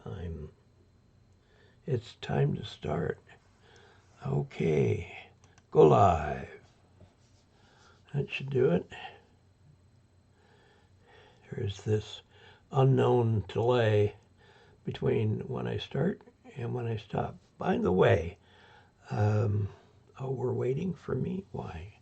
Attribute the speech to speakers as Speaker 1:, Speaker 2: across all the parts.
Speaker 1: time. It's time to start. Okay, go live. That should do it. There's this unknown delay between when I start and when I stop. By the way, oh, we're waiting for me? Why?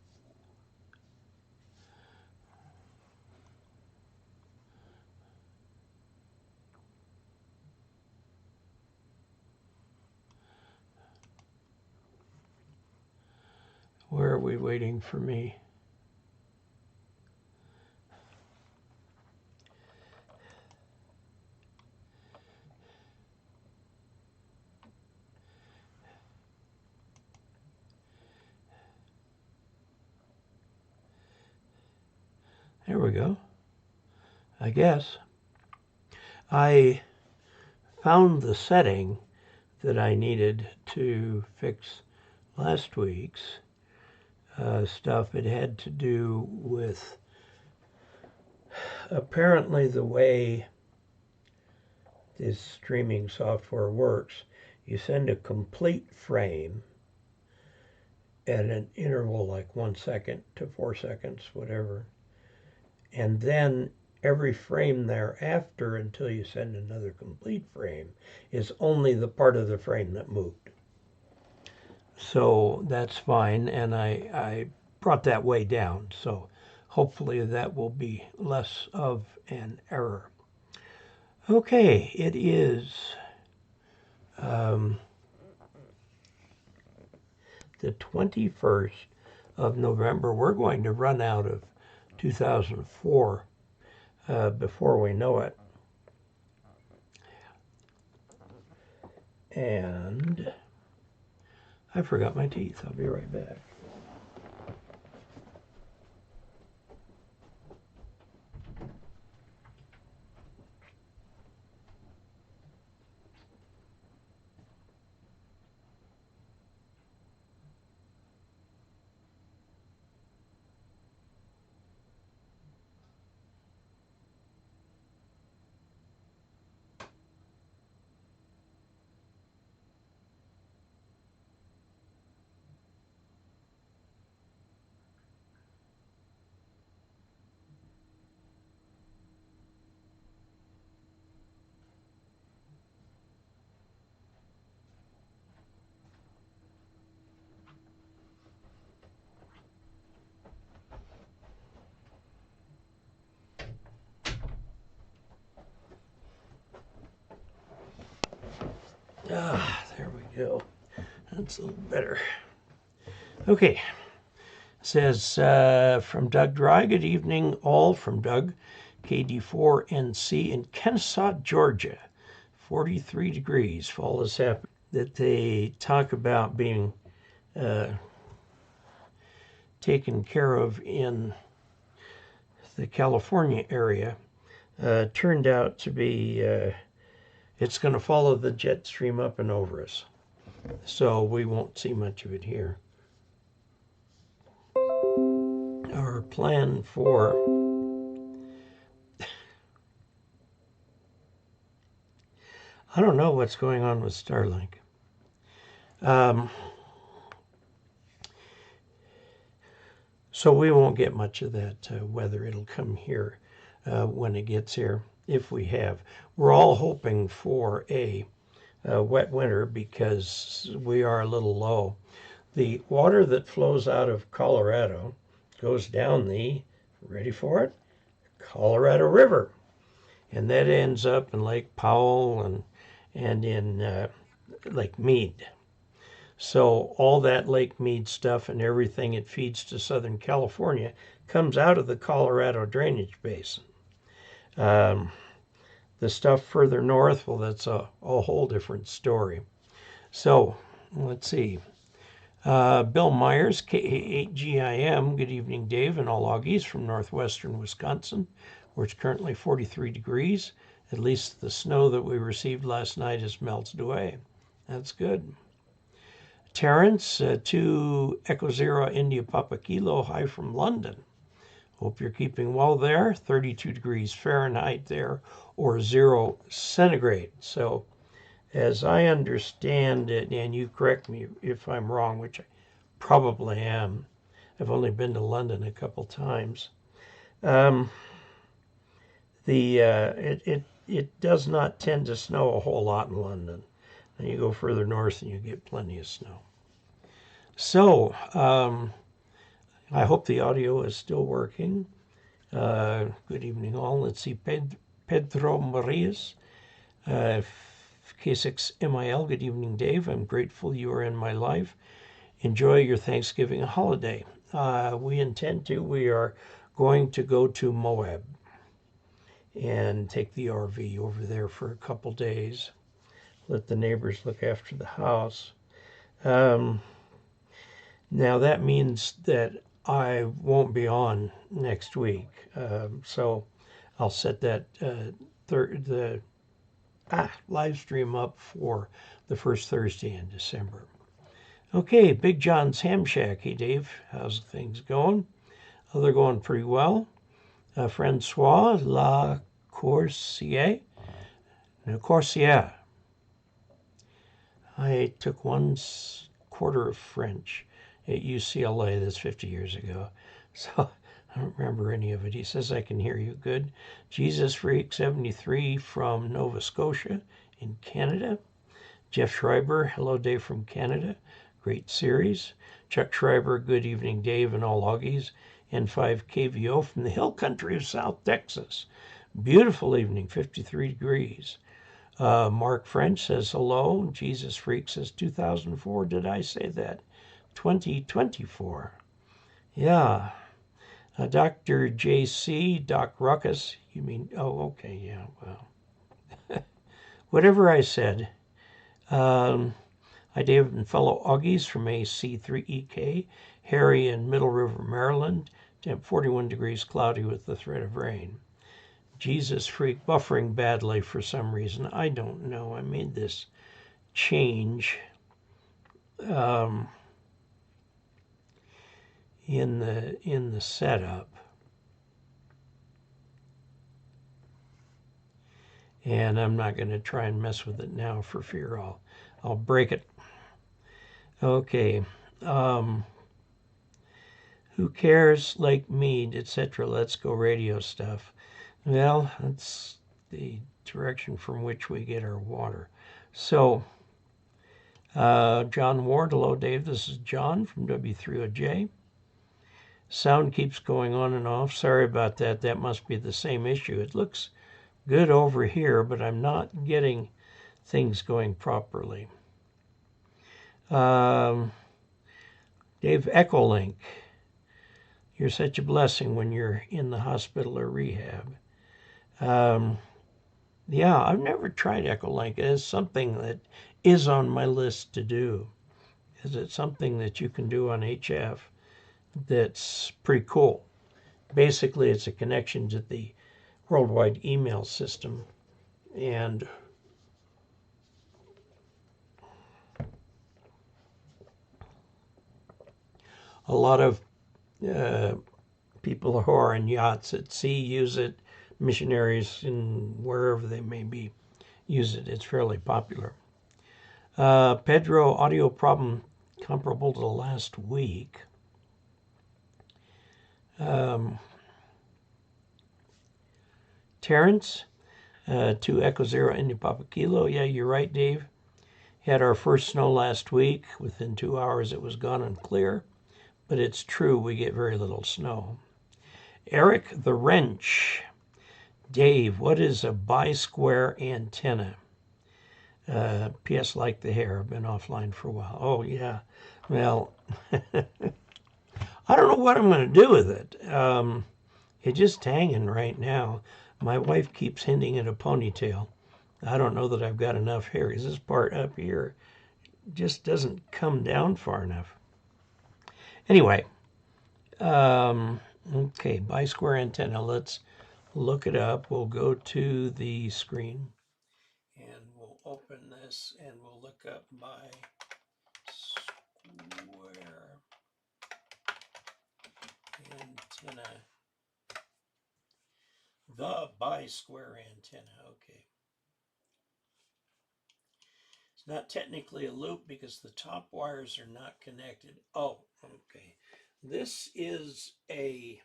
Speaker 1: Where are we waiting for me? There we go. I guess. I found the setting that I needed to fix last week's stuff. It had to do with apparently the way this streaming software works. You send a complete frame at an interval like 1 second to 4 seconds, whatever. And then every frame thereafter until you send another complete frame is only the part of the frame that moved. So that's fine, and I brought that way down, so hopefully that will be less of an error. Okay, it is the 21st of November. We're going to run out of 2004 before we know it. And I forgot my teeth. I'll be right back. There we go. That's a little better. Okay. It says from Doug Dry, good evening all from Doug, KD4NC in Kennesaw, Georgia. 43 degrees. Fall is happening. That they talk about being taken care of in the California area turned out to be it's going to follow the jet stream up and over us. So we won't see much of it here. Our plan for I don't know what's going on with Starlink. So we won't get much of that weather. It'll come here when it gets here, if we have. We're all hoping for a wet winter because we are a little low. The water that flows out of Colorado goes down the, ready for it, Colorado River. And that ends up in Lake Powell and in Lake Mead. So all that Lake Mead stuff and everything it feeds to Southern California comes out of the Colorado drainage basin. The stuff further north, well, that's a whole different story. So let's see. Bill Myers, KE0OG, good evening, Dave, and all Augies from northwestern Wisconsin, where it's currently 43 degrees. At least the snow that we received last night has melted away. That's good. Terrence, 2 Echo Zero India Papa Kilo, hi from London. Hope you're keeping well there. 32 degrees Fahrenheit there, or 0 centigrade. So as I understand it, and you correct me if I'm wrong, which I probably am. I've only been to London a couple times. It does not tend to snow a whole lot in London. And you go further north and you get plenty of snow. So I hope the audio is still working. Good evening all. Let's see, Pedro Marias, K6MIL. Good evening, Dave. I'm grateful you are in my life. Enjoy your Thanksgiving holiday. We intend to. We are going to go to Moab and take the RV over there for a couple days. Let the neighbors look after the house. Now that means that I won't be on next week. So I'll set that live stream up for the first Thursday in December. Okay, Big John's Ham Shack. Hey, Dave, how's things going? Oh, they're going pretty well. Francois La Coursier. I took 1/4 of French at UCLA. That's 50 years ago. So I don't remember any of it. He says I can hear you good. Jesus Freak 73 from Nova Scotia in Canada. Jeff Schreiber, hello Dave from Canada. Great series. Chuck Schreiber, good evening Dave and all Augies. N5 KVO from the hill country of South Texas. Beautiful evening, 53 degrees. Mark French says hello. Jesus Freak says 2004. Did I say that? 2024. Yeah. Dr. JC, Doc Ruckus. You mean, oh, okay, yeah, well. Whatever I said. Hi, David and fellow Augies from AC3EK. Harry in Middle River, Maryland. 41 degrees cloudy with the threat of rain. Jesus Freak buffering badly for some reason. I don't know. I made this change in the setup. And I'm not going to try and mess with it now for fear I'll break it. Okay. Who cares? Lake Mead, etc. Let's Go radio stuff. Well, that's the direction from which we get our water. So, John Ward, hello Dave. This is John from W3OJ. Sound keeps going on and off. Sorry about that. That must be the same issue. It looks good over here, but I'm not getting things going properly. Dave Echolink. You're such a blessing when you're in the hospital or rehab. Yeah, I've never tried Echolink. It's something that is on my list to do. Is it something that you can do on HF that's pretty cool? Basically, it's a connection to the worldwide email system. And a lot of people who are in yachts at sea use it. Missionaries in wherever they may be use it. It's fairly popular. Pedro, audio problem comparable to last week. Terrence, 2 Echo 0 India Papa Kilo. Yeah, you're right, Dave. Had our first snow last week. Within 2 hours it was gone and clear. But it's true, we get very little snow. Eric the Wrench. Dave, what is a Bisquare antenna? P.S. Like the hair. I've been offline for a while. Oh, yeah. Well, I don't know what I'm going to do with it. It's just hanging right now. My wife keeps hinting at a ponytail. I don't know that I've got enough hair because this part up here just doesn't come down far enough. Anyway, okay, Bisquare antenna. Let's look it up. We'll go to the screen and we'll open this and we'll look up Bisquare antenna the Bisquare antenna. Okay. It's not technically a loop because the top wires are not connected. Oh, okay. This is a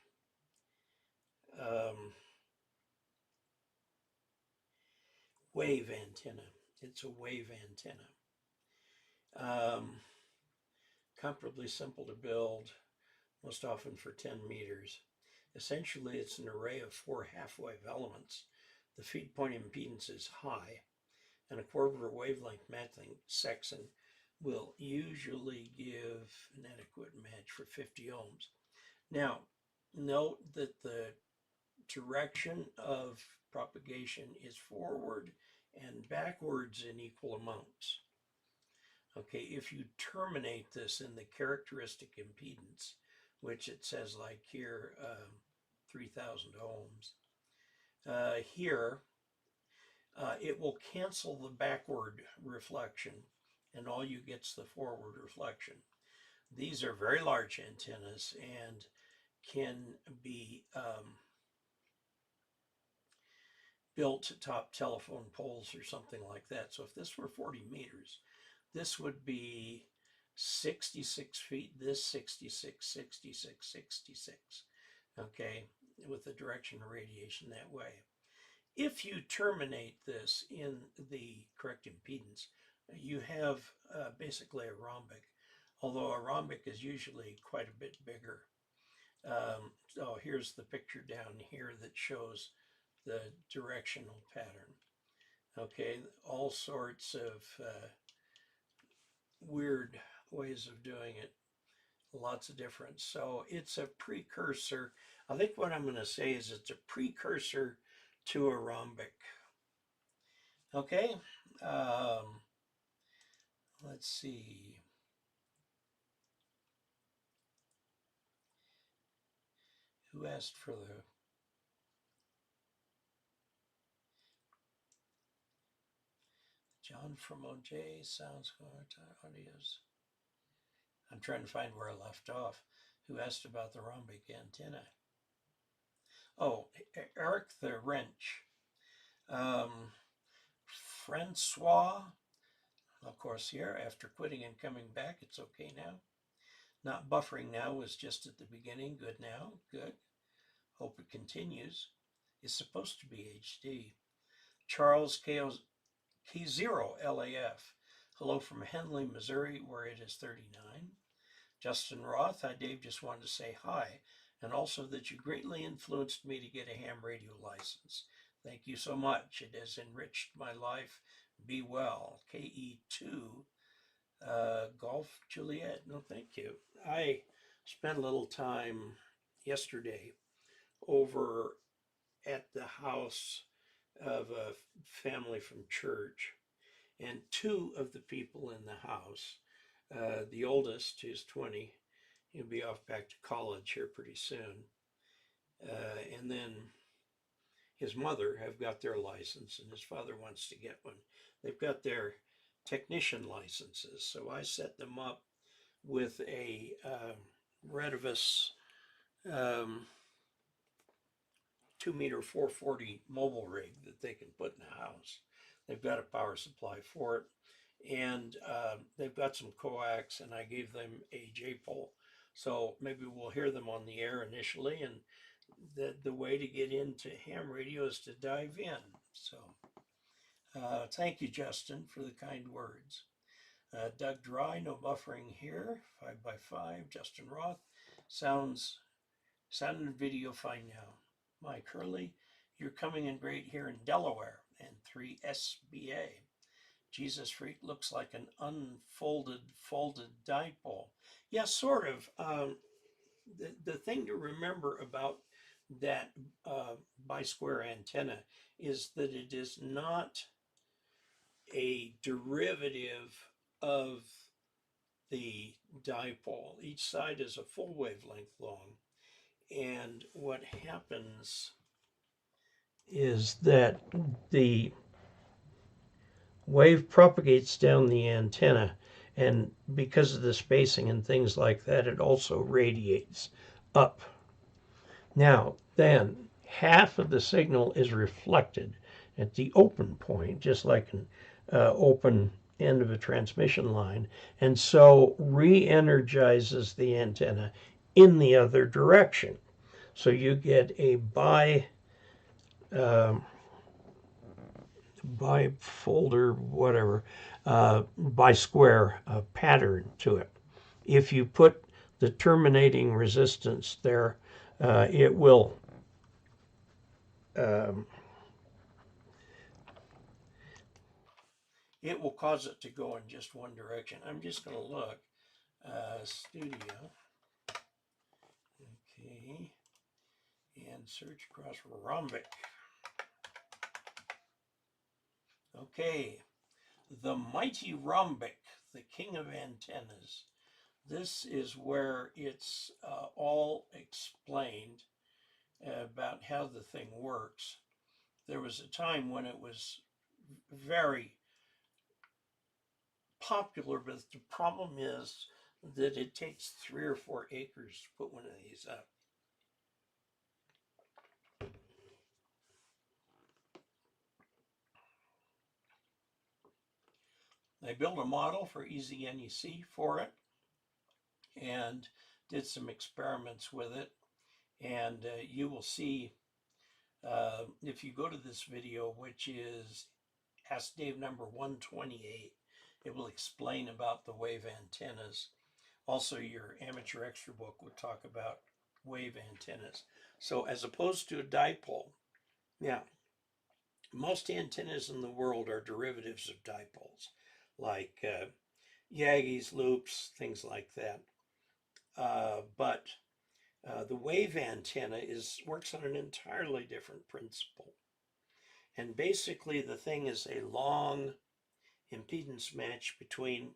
Speaker 1: wave antenna. It's a wave antenna. Comparably simple to build, most often for 10 meters. Essentially, it's an array of 4 half-wave elements. The feed point impedance is high, and a quarter wavelength matching section will usually give an adequate match for 50 ohms. Now, note that the direction of propagation is forward and backwards in equal amounts. Okay, if you terminate this in the characteristic impedance, which it says like here, 3,000 ohms, here, it will cancel the backward reflection and all you get's the forward reflection. These are very large antennas and can be built to top telephone poles or something like that. So if this were 40 meters, this would be 66 feet, this 66, 66, 66, okay, with the direction of radiation that way. If you terminate this in the correct impedance, you have basically a rhombic, although a rhombic is usually quite a bit bigger. So here's the picture down here that shows the directional pattern. Okay, all sorts of weird ways of doing it, lots of different. So it's a precursor. I think what I'm going to say is it's a precursor to a rhombic. Okay, let's see. Who asked for the... John from OJ, sounds audios. I'm trying to find where I left off. Who asked about the rhombic antenna? Oh, Eric the Wrench. Francois, of course, here, after quitting and coming back, it's okay now. Not buffering now, was just at the beginning. Good now, good. Hope it continues. It's supposed to be HD. Charles KE0OG. Hello from Henley, Missouri, where it is 39. Justin Roth, hi Dave, just wanted to say hi, and also that you greatly influenced me to get a ham radio license. Thank you so much. It has enriched my life. Be well. KE2 Golf Juliet. No, thank you. I spent a little time yesterday over at the house of a family from church, and 2 of the people in the house, the oldest, who's 20, he'll be off back to college here pretty soon, and then his mother have got their license, and his father wants to get one. They've got their technician licenses, so I set them up with a Redivus 2-meter 440 mobile rig that they can put in the house. They've got a power supply for it, and they've got some coax, and I gave them a J-pole. So maybe we'll hear them on the air initially, and the way to get into ham radio is to dive in. So thank you, Justin, for the kind words. Doug Dry, no buffering here, 5x5. Justin Roth, sound and video fine now. Mike Hurley, you're coming in great here in Delaware, and 3SBA. Jesus Freak looks like an unfolded, folded dipole. Yeah, sort of. The thing to remember about that Bisquare antenna is that it is not a derivative of the dipole. Each side is a full wavelength long. And what happens is that the wave propagates down the antenna, and because of the spacing and things like that, it also radiates up. Now, then, half of the signal is reflected at the open point, just like an open end of a transmission line, and so re-energizes the antenna in the other direction. So you get a bifolder, whatever, Bisquare pattern to it. If you put the terminating resistance there, it will cause it to go in just one direction. I'm just going to look. Studio. Okay. And search across Rhombic. Okay. The mighty Rhombic, the king of antennas. This is where it's all explained about how the thing works. There was a time when it was very popular, but the problem is that it takes 3 or 4 acres to put one of these up. I built a model for EZNEC for it and did some experiments with it. And you will see, if you go to this video, which is Ask Dave number 128, it will explain about the wave antennas. Also, your amateur extra book would talk about wave antennas. So as opposed to a dipole, yeah, most antennas in the world are derivatives of dipoles, like Yagi's, loops, things like that. But the wave antenna works on an entirely different principle. And basically the thing is a long impedance match between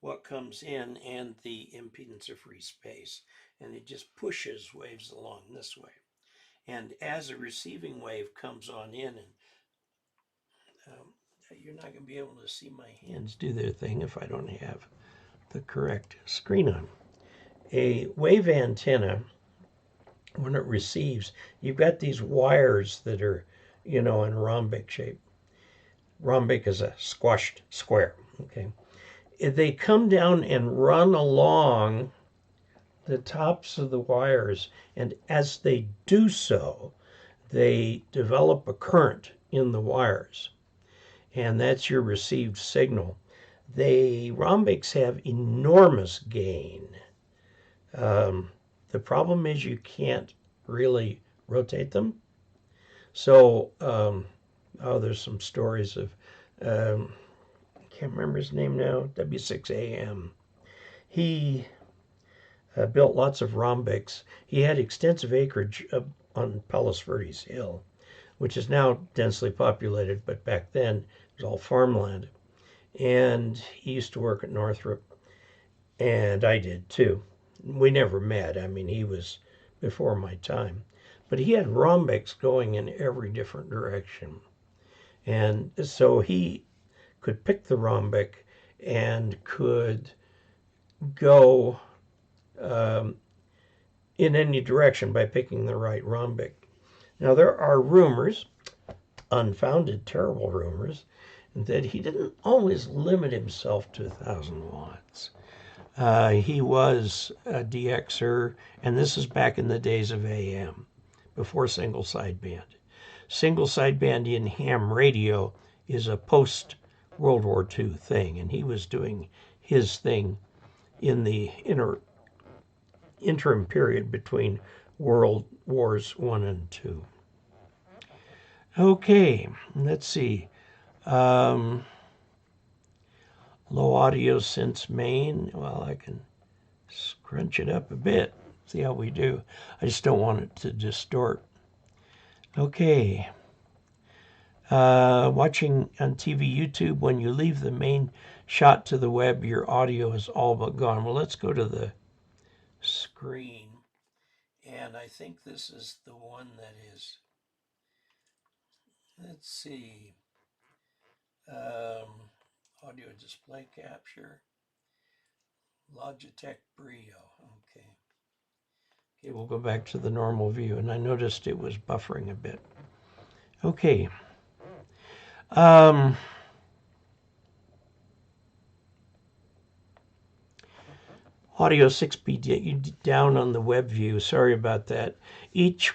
Speaker 1: what comes in and the impedance of free space. And it just pushes waves along this way. And as a receiving wave comes on in, and you're not going to be able to see my hands do their thing if I don't have the correct screen on. A wave antenna, when it receives, you've got these wires that are, in rhombic shape. Rhombic is a squashed square, okay? They come down and run along the tops of the wires, and as they do so, they develop a current in the wires, and that's your received signal. Rhombics have enormous gain. The problem is you can't really rotate them. So, there's some stories of, I can't remember his name now, W6AM. He built lots of rhombics. He had extensive acreage up on Palos Verdes Hill, which is now densely populated, but back then it was all farmland. And he used to work at Northrop, and I did too. We never met. I mean, he was before my time. But he had rhombics going in every different direction. And so he could pick the rhombic and could go in any direction by picking the right rhombic. Now, there are rumors, unfounded, terrible rumors, that he didn't always limit himself to 1,000 watts. He was a DXer, and this is back in the days of AM, before single sideband. Single sideband in ham radio is a post-World War II thing, and he was doing his thing in the interim period between World Wars I and II. Okay, let's see. Low audio since main. Well, I can scrunch it up a bit, see how we do. I just don't want it to distort. Okay. Watching on TV, YouTube, when you leave the main shot to the web, your audio is all but gone. Well, let's go to the screen. And I think this is the one that is, let's see, audio display capture, Logitech Brio. Okay. it will go back to the normal view, and I noticed it was buffering a bit. Okay. Audio 6B down on the web view. Sorry about that. Each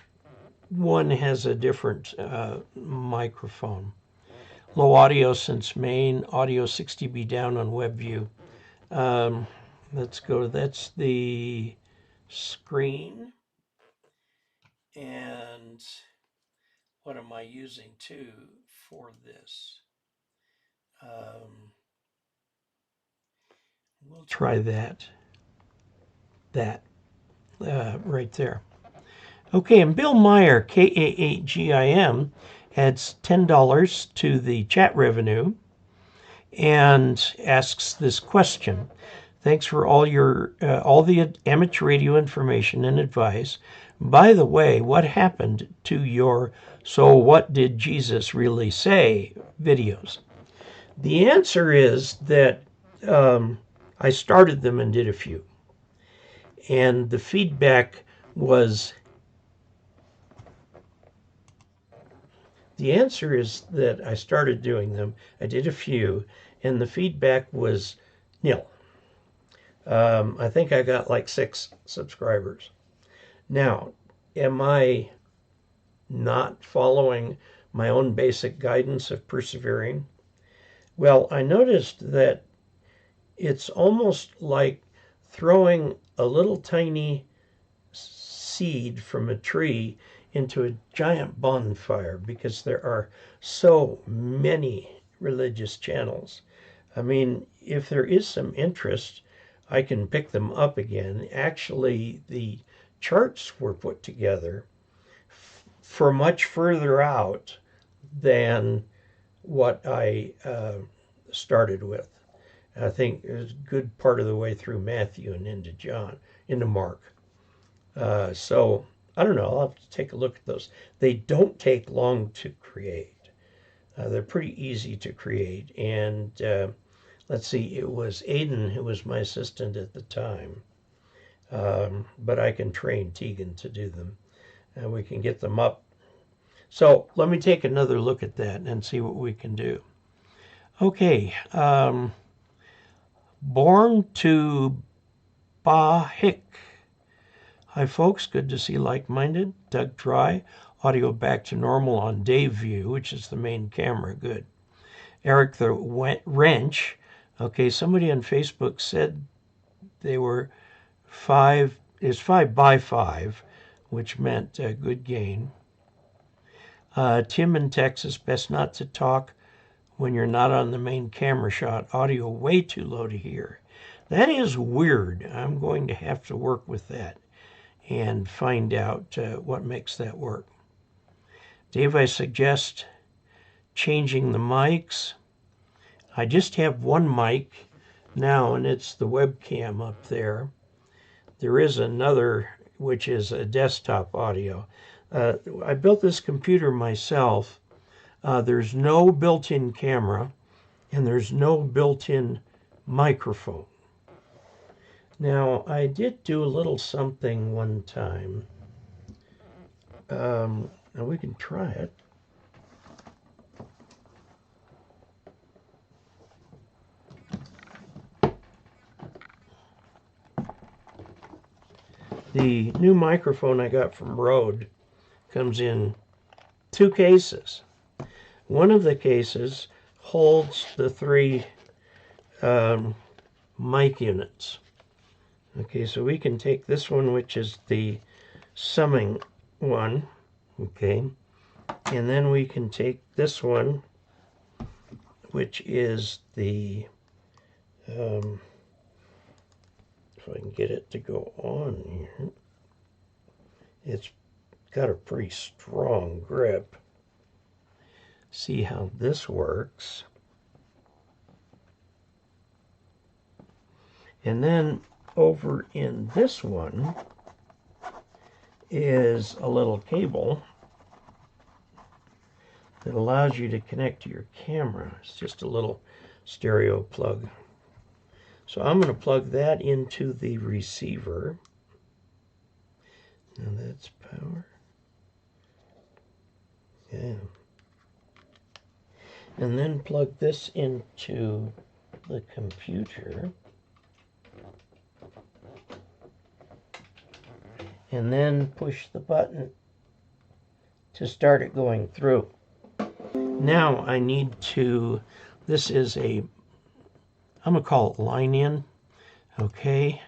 Speaker 1: one has a different microphone. Low audio since main, audio 6 dB down on web view. Let's go, that's the screen. And what am I using for this? We'll try that right there. Okay, and Bill Meyer, KE0OG, adds $10 to the chat revenue and asks this question. Thanks for all the amateur radio information and advice. By the way, what happened to your "So What Did Jesus Really Say" videos? The answer is that I started them and did a few. And the feedback was, the answer is that I started doing them, I did a few, and the feedback was nil. I think I got like 6 subscribers. Now, am I not following my own basic guidance of persevering? Well, I noticed that it's almost like throwing a little tiny seed from a tree into a giant bonfire, because there are so many religious channels. I mean, if there is some interest, I can pick them up again. Actually, the charts were put together for much further out than what I started with. I think it was a good part of the way through Matthew and into Mark. So I don't know, I'll have to take a look at those. They don't take long to create. They're pretty easy to create. And let's see, it was Aiden who was my assistant at the time. But I can train Tegan to do them, and we can get them up. So let me take another look at that and see what we can do. Okay, Born to Bahik. Hi folks, good to see like-minded. Doug Try, audio back to normal on Dave View, which is the main camera, good. Eric the Wrench, okay, somebody on Facebook said they were 5 by 5, which meant good gain. Tim in Texas, best not to talk when you're not on the main camera shot. Audio way too low to hear. That is weird. I'm going to have to work with that and find out what makes that work. Dave, I suggest changing the mics. I just have one mic now, and it's the webcam up there. There is another, which is a desktop audio. I built this computer myself. There's no built-in camera, and there's no built-in microphone. Now, I did do a little something one time. Now we can try it. The new microphone I got from Rode comes in 2 cases. One of the cases holds the 3 mic units. Okay, so we can take this one, which is the summing one, okay, and then we can take this one, which is the, if I can get it to go on here, it's got a pretty strong grip. See how this works. And then over in this one is a little cable that allows you to connect to your camera. It's just a little stereo plug. So I'm going to plug that into the receiver. And that's power. Yeah. And then plug this into the computer. And then push the button to start it going through. Now I need to, this is I'm going to call it line in. Okay.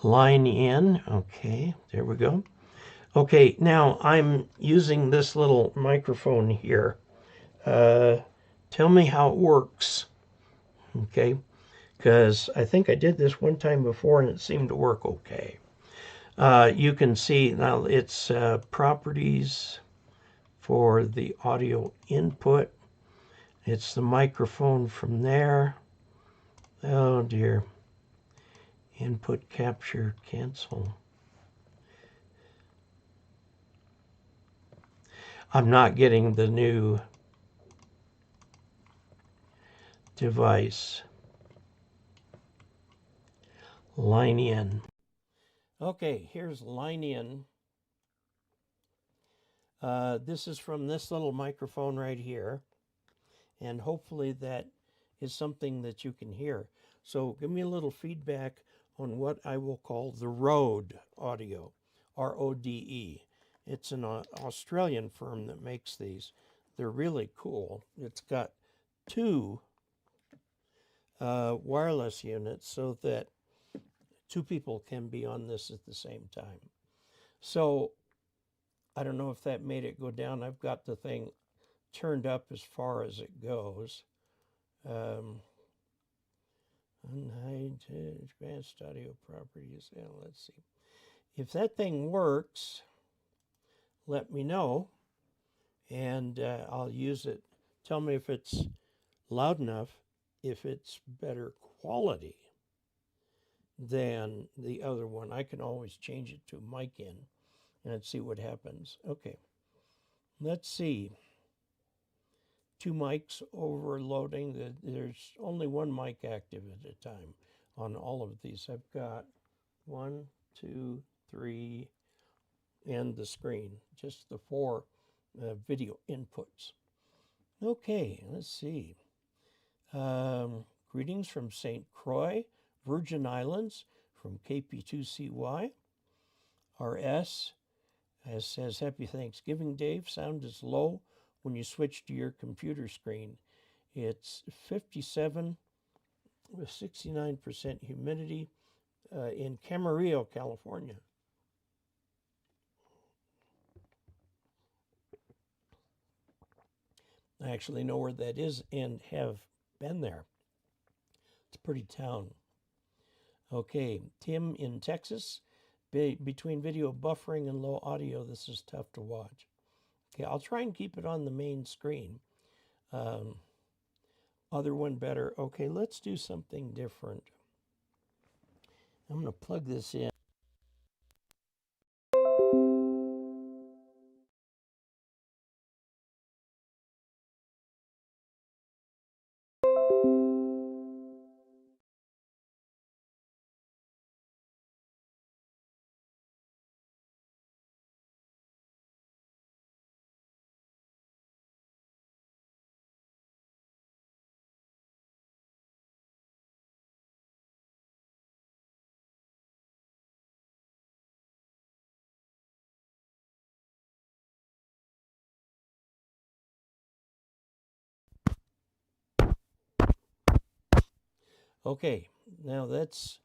Speaker 1: Line in. Okay, there we go. Okay, now I'm using this little microphone here. Tell me how it works. Okay, because I think I did this one time before and it seemed to work okay. You can see now it's properties for the audio input. It's the microphone from there. Oh dear. Input capture cancel. I'm not getting the new device. Line in. Okay, here's line in. This is from this little microphone right here. And hopefully that is something that you can hear. So give me a little feedback on what I will call the Rode audio, R-O-D-E. It's an Australian firm that makes these. They're really cool. It's got two wireless units so that two people can be on this at the same time. So I don't know if that made it go down. I've got the thing turned up as far as it goes. Advanced audio properties. Yeah, let's see. If that thing works, let me know, and I'll use it. Tell me if it's loud enough, if it's better quality than the other one. I can always change it to mic in and see what happens. Okay, let's see. Two mics overloading. There's only one mic active at a time on all of these. I've got 1, 2, 3, and the screen, just the 4 video inputs. Okay, let's see. Greetings from St. Croix, Virgin Islands, from KP2CY. RS says, Happy Thanksgiving, Dave. Sound is low when you switch to your computer screen. It's 57 with 69% humidity in Camarillo, California. I actually know where that is and have been there. It's a pretty town. Okay, Tim in Texas. Between video buffering and low audio, this is tough to watch. Okay, I'll try and keep it on the main screen. Other one better. Okay, let's do something different. I'm going to plug this in. Okay, now that's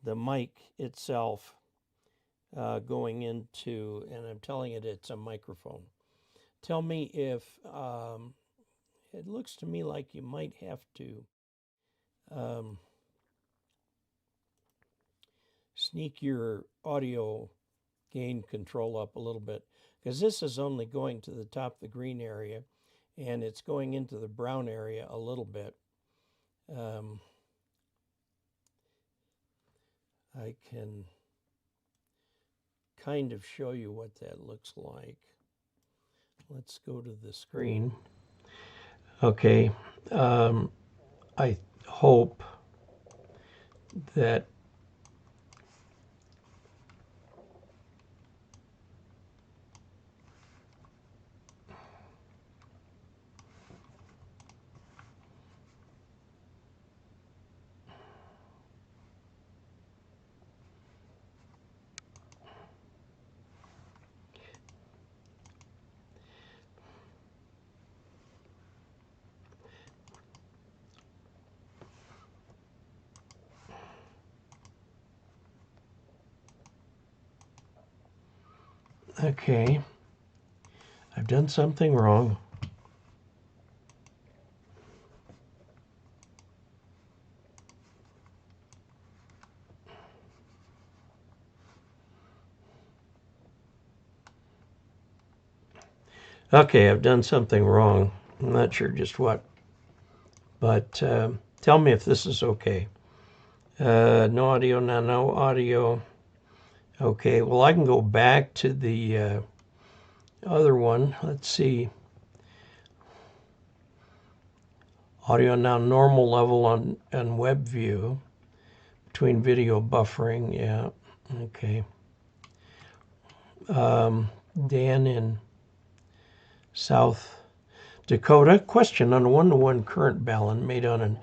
Speaker 1: the mic itself going into, and I'm telling it it's a microphone. Tell me if it looks to me like you might have to sneak your audio gain control up a little bit, because this is only going to the top of the green area and it's going into the brown area a little bit. I can kind of show you what that looks like. Let's go to the screen. Okay, I hope that Okay, I've done something wrong. Okay, I've done something wrong. I'm not sure just what, but tell me if this is okay. No audio, no audio. Okay, well, I can go back to the other one. Let's see. Audio now normal level on web view. Between video buffering, yeah. Okay. Dan in South Dakota. Question on a 1-to-1 current balun made on an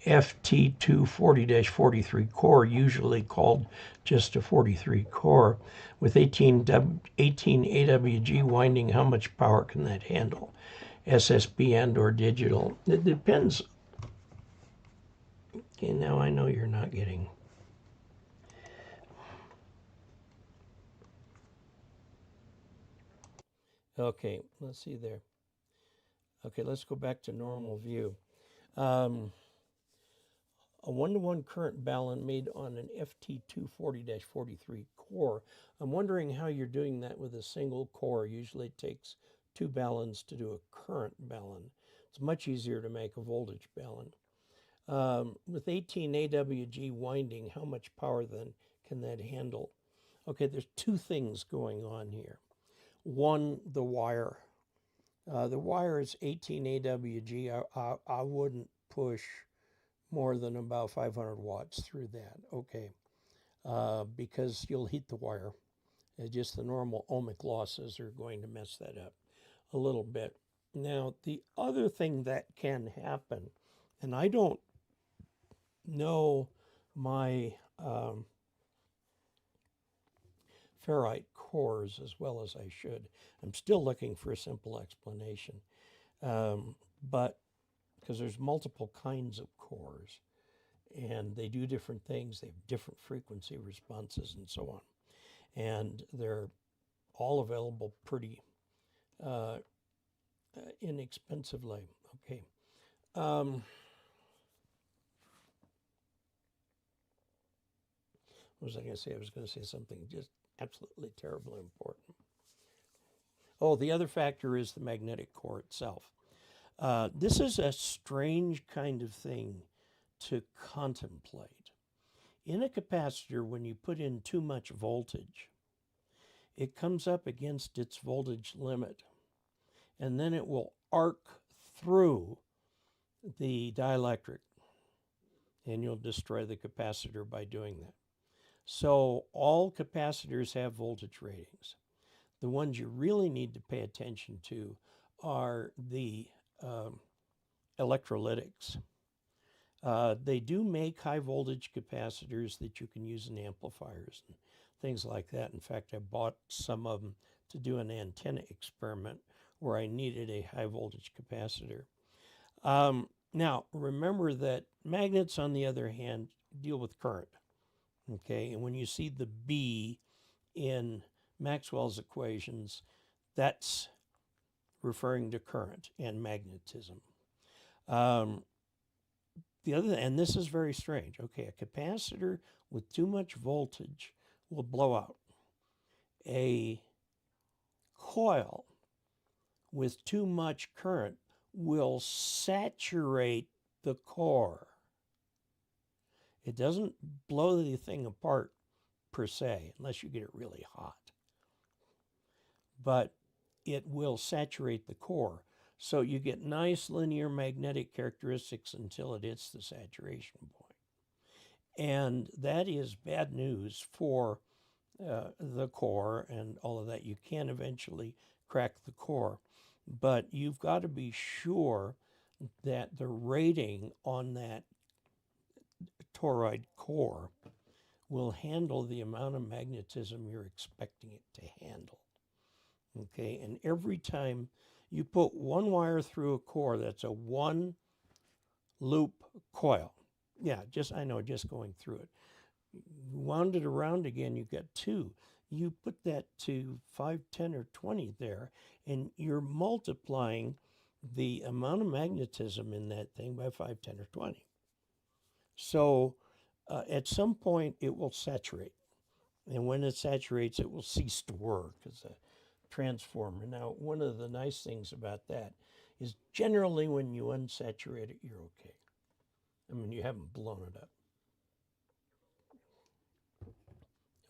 Speaker 1: FT240-43 core, usually called just a 43 core, with 18 AWG winding. How much power can that handle? SSB and or digital? It depends. Okay, now I know you're not getting. Okay, let's see there. Okay, let's go back to normal view. A 1-to-1 current balun made on an FT240-43 core. I'm wondering how you're doing that with a single core. Usually it takes 2 baluns to do a current balun. It's much easier to make a voltage balun. With 18 AWG winding, how much power then can that handle? Okay, there's 2 things going on here. One, the wire. The wire is 18 AWG. I wouldn't push more than about 500 watts through that. Okay, because you'll heat the wire. Just the normal ohmic losses are going to mess that up a little bit. Now, the other thing that can happen, and I don't know my ferrite cores as well as I should. I'm still looking for a simple explanation. But because there's multiple kinds of cores and they do different things, they have different frequency responses and so on. And they're all available pretty inexpensively. Okay. What was I going to say? I was going to say something just absolutely terribly important. Oh, the other factor is the magnetic core itself. This is a strange kind of thing to contemplate. In a capacitor, when you put in too much voltage, it comes up against its voltage limit, and then it will arc through the dielectric, and you'll destroy the capacitor by doing that. So all capacitors have voltage ratings. The ones you really need to pay attention to are the electrolytics. They do make high voltage capacitors that you can use in amplifiers and things like that. In fact, I bought some of them to do an antenna experiment where I needed a high voltage capacitor. Now, remember that magnets, on the other hand, deal with current. Okay, and when you see the B in Maxwell's equations, that's referring to current and magnetism. The other, and this is very strange. Okay, a capacitor with too much voltage will blow out. A coil with too much current will saturate the core. It doesn't blow the thing apart per se, unless you get it really hot. But it will saturate the core. So you get nice linear magnetic characteristics until it hits the saturation point. And that is bad news for the core and all of that. You can eventually crack the core, but you've got to be sure that the rating on that toroid core will handle the amount of magnetism you're expecting it to handle. Okay, and every time you put one wire through a core, that's a 1 loop coil. Yeah, just going through it. Wound it around again, you get 2. you put that to 5, 10, or 20 there, and you're multiplying the amount of magnetism in that thing by 5, 10, or 20. So at some point it will saturate. And when it saturates, it will cease to work as a transformer. Now, one of the nice things about that is generally when you unsaturate it, you're okay. I mean, you haven't blown it up.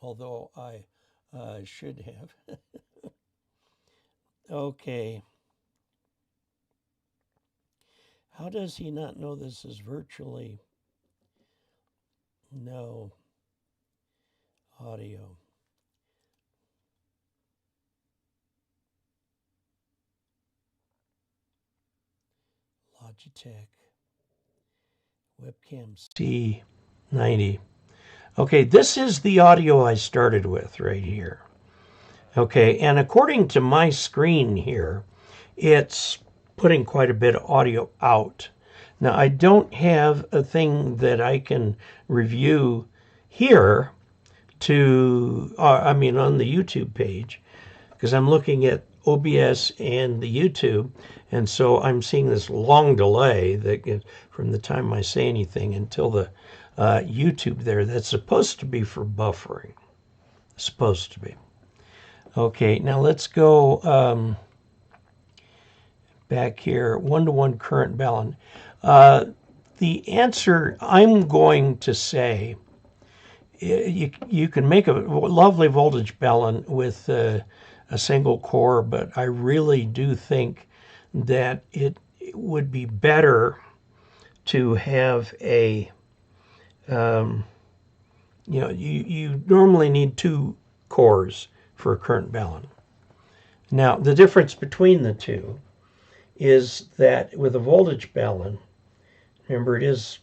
Speaker 1: Although I should have. Okay. How does he not know this is virtually no audio? Logitech webcam C90. Okay, this is the audio I started with right here. Okay, and according to my screen here, it's putting quite a bit of audio out. Now, I don't have a thing that I can review here to, on the YouTube page, because I'm looking at OBS and the YouTube, and so I'm seeing this long delay that gets from the time I say anything until the YouTube there. That's supposed to be for buffering. Supposed to be. Okay, now let's go back here. 1-to-1 current balun. The answer, I'm going to say, you can make a lovely voltage balun with a single core, but I really do think that it would be better to have a, you normally need 2 cores for a current balun. Now, the difference between the two is that with a voltage balun, remember it is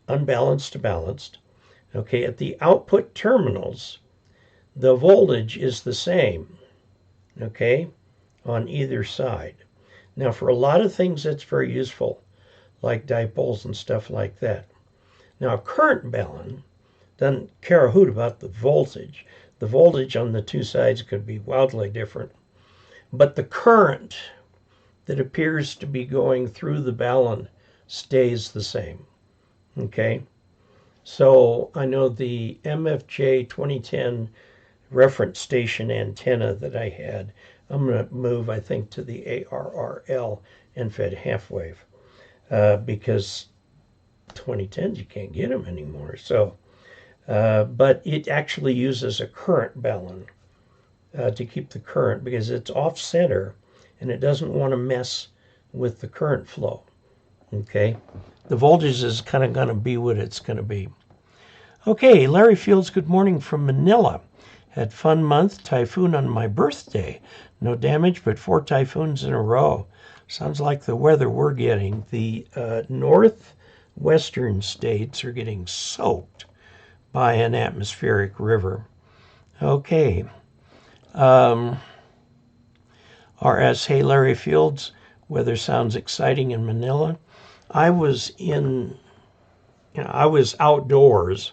Speaker 1: unbalanced to balanced. Okay, at the output terminals, the voltage is the same, okay, on either side. Now, for a lot of things, that's very useful, like dipoles and stuff like that. Now, a current balun doesn't care a hoot about the voltage. The voltage on the 2 sides could be wildly different, but the current that appears to be going through the balun stays the same, okay? So I know the MFJ 2010 reference station antenna that I had, I'm going to move, I think, to the ARRL end-fed half-wave because 2010s, you can't get them anymore. So, but it actually uses a current balun to keep the current because it's off-center and it doesn't want to mess with the current flow. Okay, the voltage is kind of going to be what it's going to be. Okay, Larry Fields, good morning from Manila. Had fun month, typhoon on my birthday. No damage, but 4 typhoons in a row. Sounds like the weather we're getting. The northwestern states are getting soaked by an atmospheric river. Okay. RS, hey Larry Fields, weather sounds exciting in Manila. I was outdoors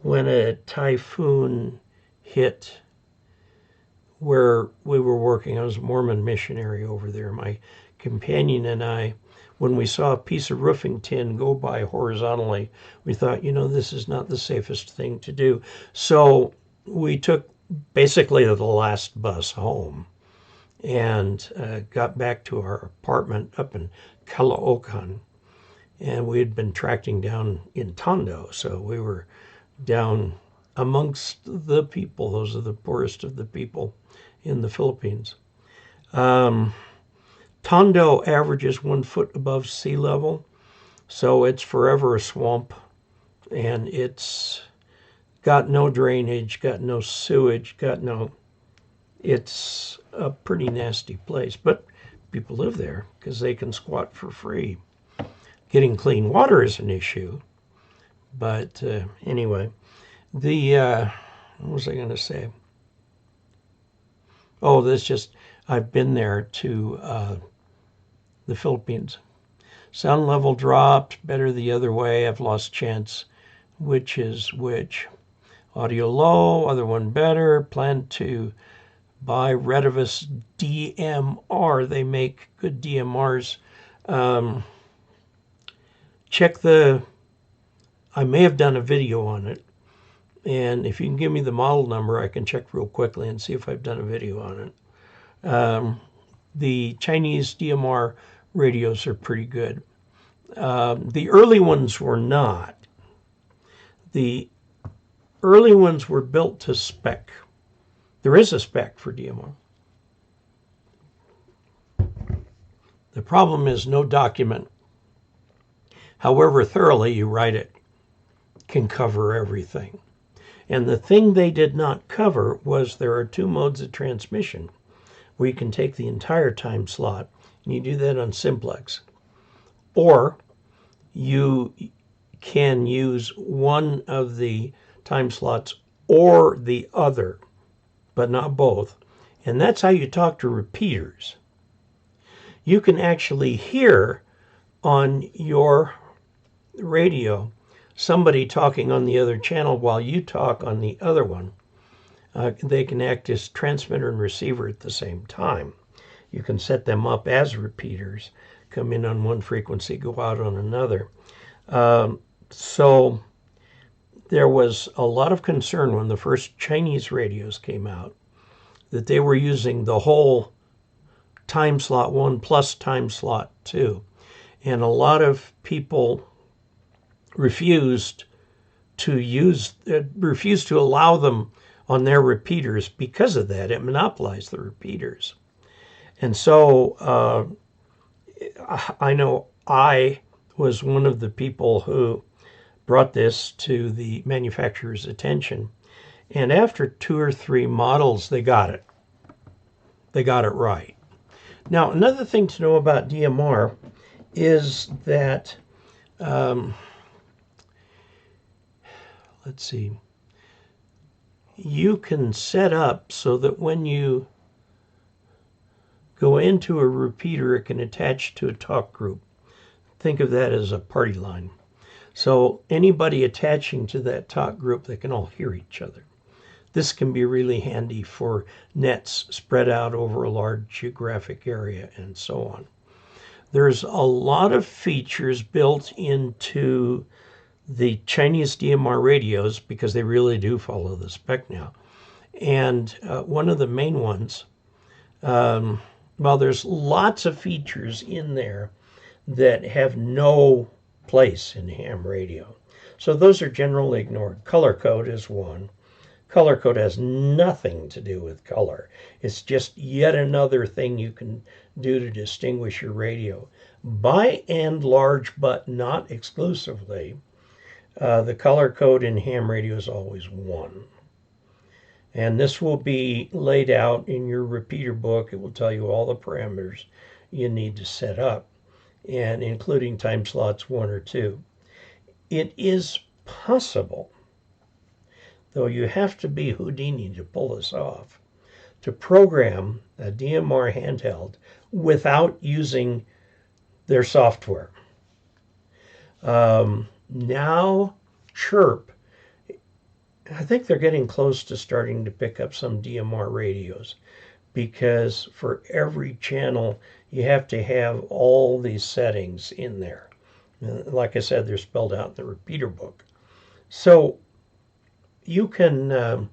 Speaker 1: when a typhoon hit where we were working. I was a Mormon missionary over there. My companion and I, when we saw a piece of roofing tin go by horizontally, we thought, this is not the safest thing to do. So we took basically the last bus home and got back to our apartment up in KE0OG. And we had been tracking down in Tondo, so we were down amongst the people. Those are the poorest of the people in the Philippines. Tondo averages 1 foot above sea level, so it's forever a swamp, and it's got no drainage, got no sewage, it's a pretty nasty place, but people live there because they can squat for free. Getting clean water is an issue, but anyway, what was I going to say? Oh, I've been there to the Philippines. Sound level dropped, better the other way. I've lost chance. Which is which? Audio low, other one better. Plan to buy Redivus DMR. They make good DMRs. Check I may have done a video on it. And if you can give me the model number, I can check real quickly and see if I've done a video on it. The Chinese DMR radios are pretty good. The early ones were not. The early ones were built to spec. There is a spec for DMR. The problem is no document, however thoroughly you write it, can cover everything. And the thing they did not cover was there are two modes of transmission where you can take the entire time slot, and you do that on simplex. Or you can use one of the time slots or the other, but not both. And that's how you talk to repeaters. You can actually hear on your radio somebody talking on the other channel while you talk on the other one. They can act as transmitter and receiver at the same time. You can set them up as repeaters, come in on one frequency, go out on another. So there was a lot of concern when the first Chinese radios came out that they were using the whole time slot 1 plus time slot 2. And a lot of people refused to allow them on their repeaters because of that. It monopolized the repeaters. And so I know I was one of the people who brought this to the manufacturer's attention. And after 2 or 3 models, they got it. They got it right. Now, another thing to know about DMR is that, let's see, you can set up so that when you go into a repeater, it can attach to a talk group. Think of that as a party line. So anybody attaching to that talk group, they can all hear each other. This can be really handy for nets spread out over a large geographic area and so on. There's a lot of features built into the Chinese DMR radios because they really do follow the spec now. And one of the main ones, well, there's lots of features in there that have no place in ham radio. So those are generally ignored. Color code is one. Color code has nothing to do with color. It's just yet another thing you can do to distinguish your radio. By and large, but not exclusively, the color code in ham radio is always 1. And this will be laid out in your repeater book. It will tell you all the parameters you need to set up, and including time slots 1 or 2. It is possible, though you have to be Houdini to pull this off, to program a DMR handheld without using their software. Now, Chirp, I think they're getting close to starting to pick up some DMR radios, because for every channel, you have to have all these settings in there. Like I said, they're spelled out in the repeater book. So you can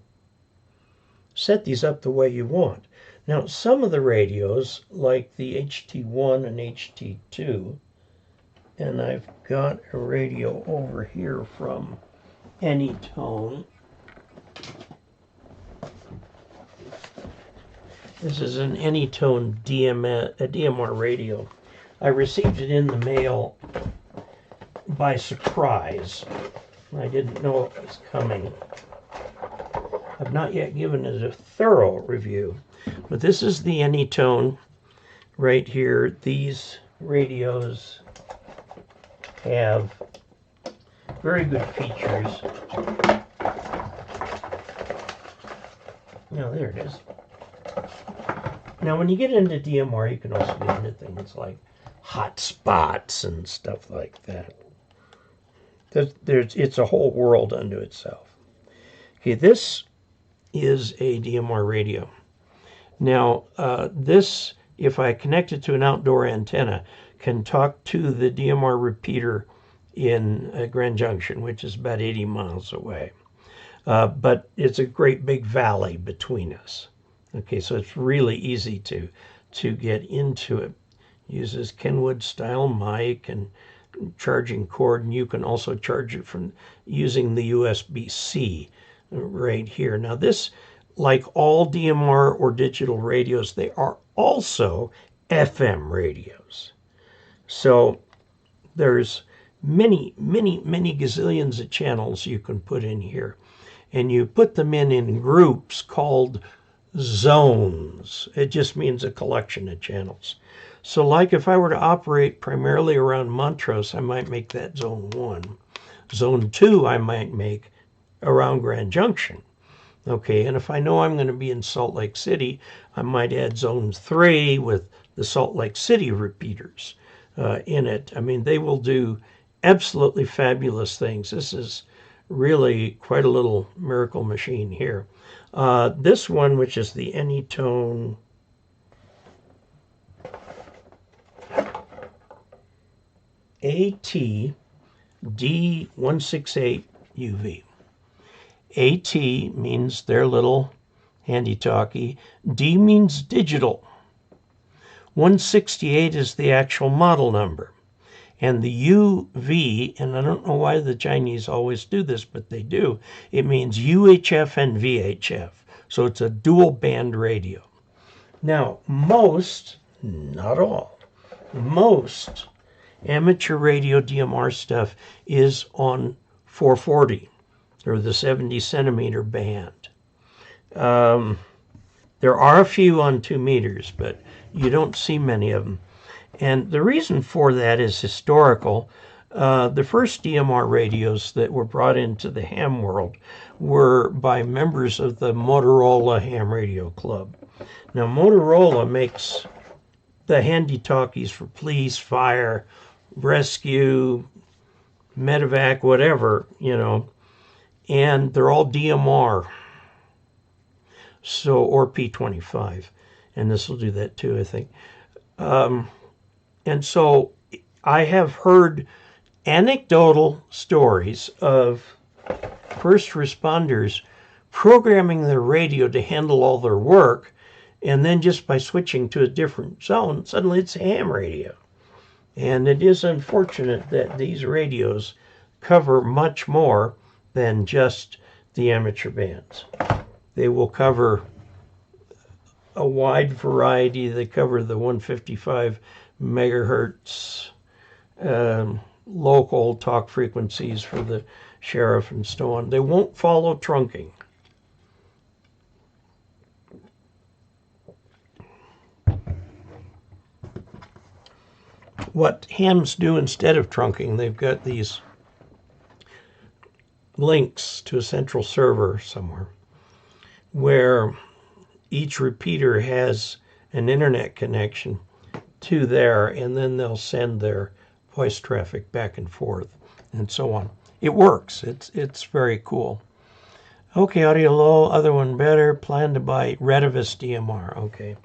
Speaker 1: set these up the way you want. Now, some of the radios, like the HT1 and HT2, and I've got a radio over here from Anytone. This is an Anytone DMR radio. I received it in the mail by surprise. I didn't know it was coming. I've not yet given it a thorough review, but this is the Anytone right here. These radios have very good features. Now, there it is. Now, when you get into DMR, you can also get into things like hot spots and stuff like that. It's a whole world unto itself. Okay, this is a DMR radio. Now, this, if I connect it to an outdoor antenna, can talk to the DMR repeater in Grand Junction, which is about 80 miles away. But it's a great big valley between us. Okay, so it's really easy to get into it. Uses Kenwood style mic and charging cord, and you can also charge it from using the USB-C right here. Now this, like all DMR or digital radios, they are also FM radios. So there's many gazillions of channels you can put in here. And you put them in groups called zones. It just means a collection of channels. So like if I were to operate primarily around Montrose, I might make that zone 1. Zone 2 I might make around Grand Junction. Okay, and if I know I'm going to be in Salt Lake City, I might add zone 3 with the Salt Lake City repeaters in it. I mean, they will do absolutely fabulous things. This is really quite a little miracle machine here. This one, which is the Anytone AT-D168UV. AT means their little handy talkie. D means digital. 168 is the actual model number. And the UV, and I don't know why the Chinese always do this, but they do, it means UHF and VHF. So it's a dual band radio. Now, most, not all, most amateur radio DMR stuff is on 440, or the 70 centimeter band. There are a few on 2 meters, but you don't see many of them. And the reason for that is historical. The first DMR radios that were brought into the ham world were by members of the Motorola Ham Radio Club. Now, Motorola makes the handy talkies for police, fire, rescue, medevac, whatever, you know, and they're all DMR. So, or P25, and this will do that too, I think. And so I have heard anecdotal stories of first responders programming their radio to handle all their work, and then just by switching to a different zone, suddenly it's a ham radio. And it is unfortunate that these radios cover much more than just the amateur bands. They will cover a wide variety. They cover the 155 megahertz local talk frequencies for the sheriff and so on. They won't follow trunking. What hams do instead of trunking, they've got these links to a central server somewhere where each repeater has an internet connection to there, and then they'll send their voice traffic back and forth and so on. It works. It's very cool. Okay, audio low, other one better. Plan to buy Redivis DMR. Okay.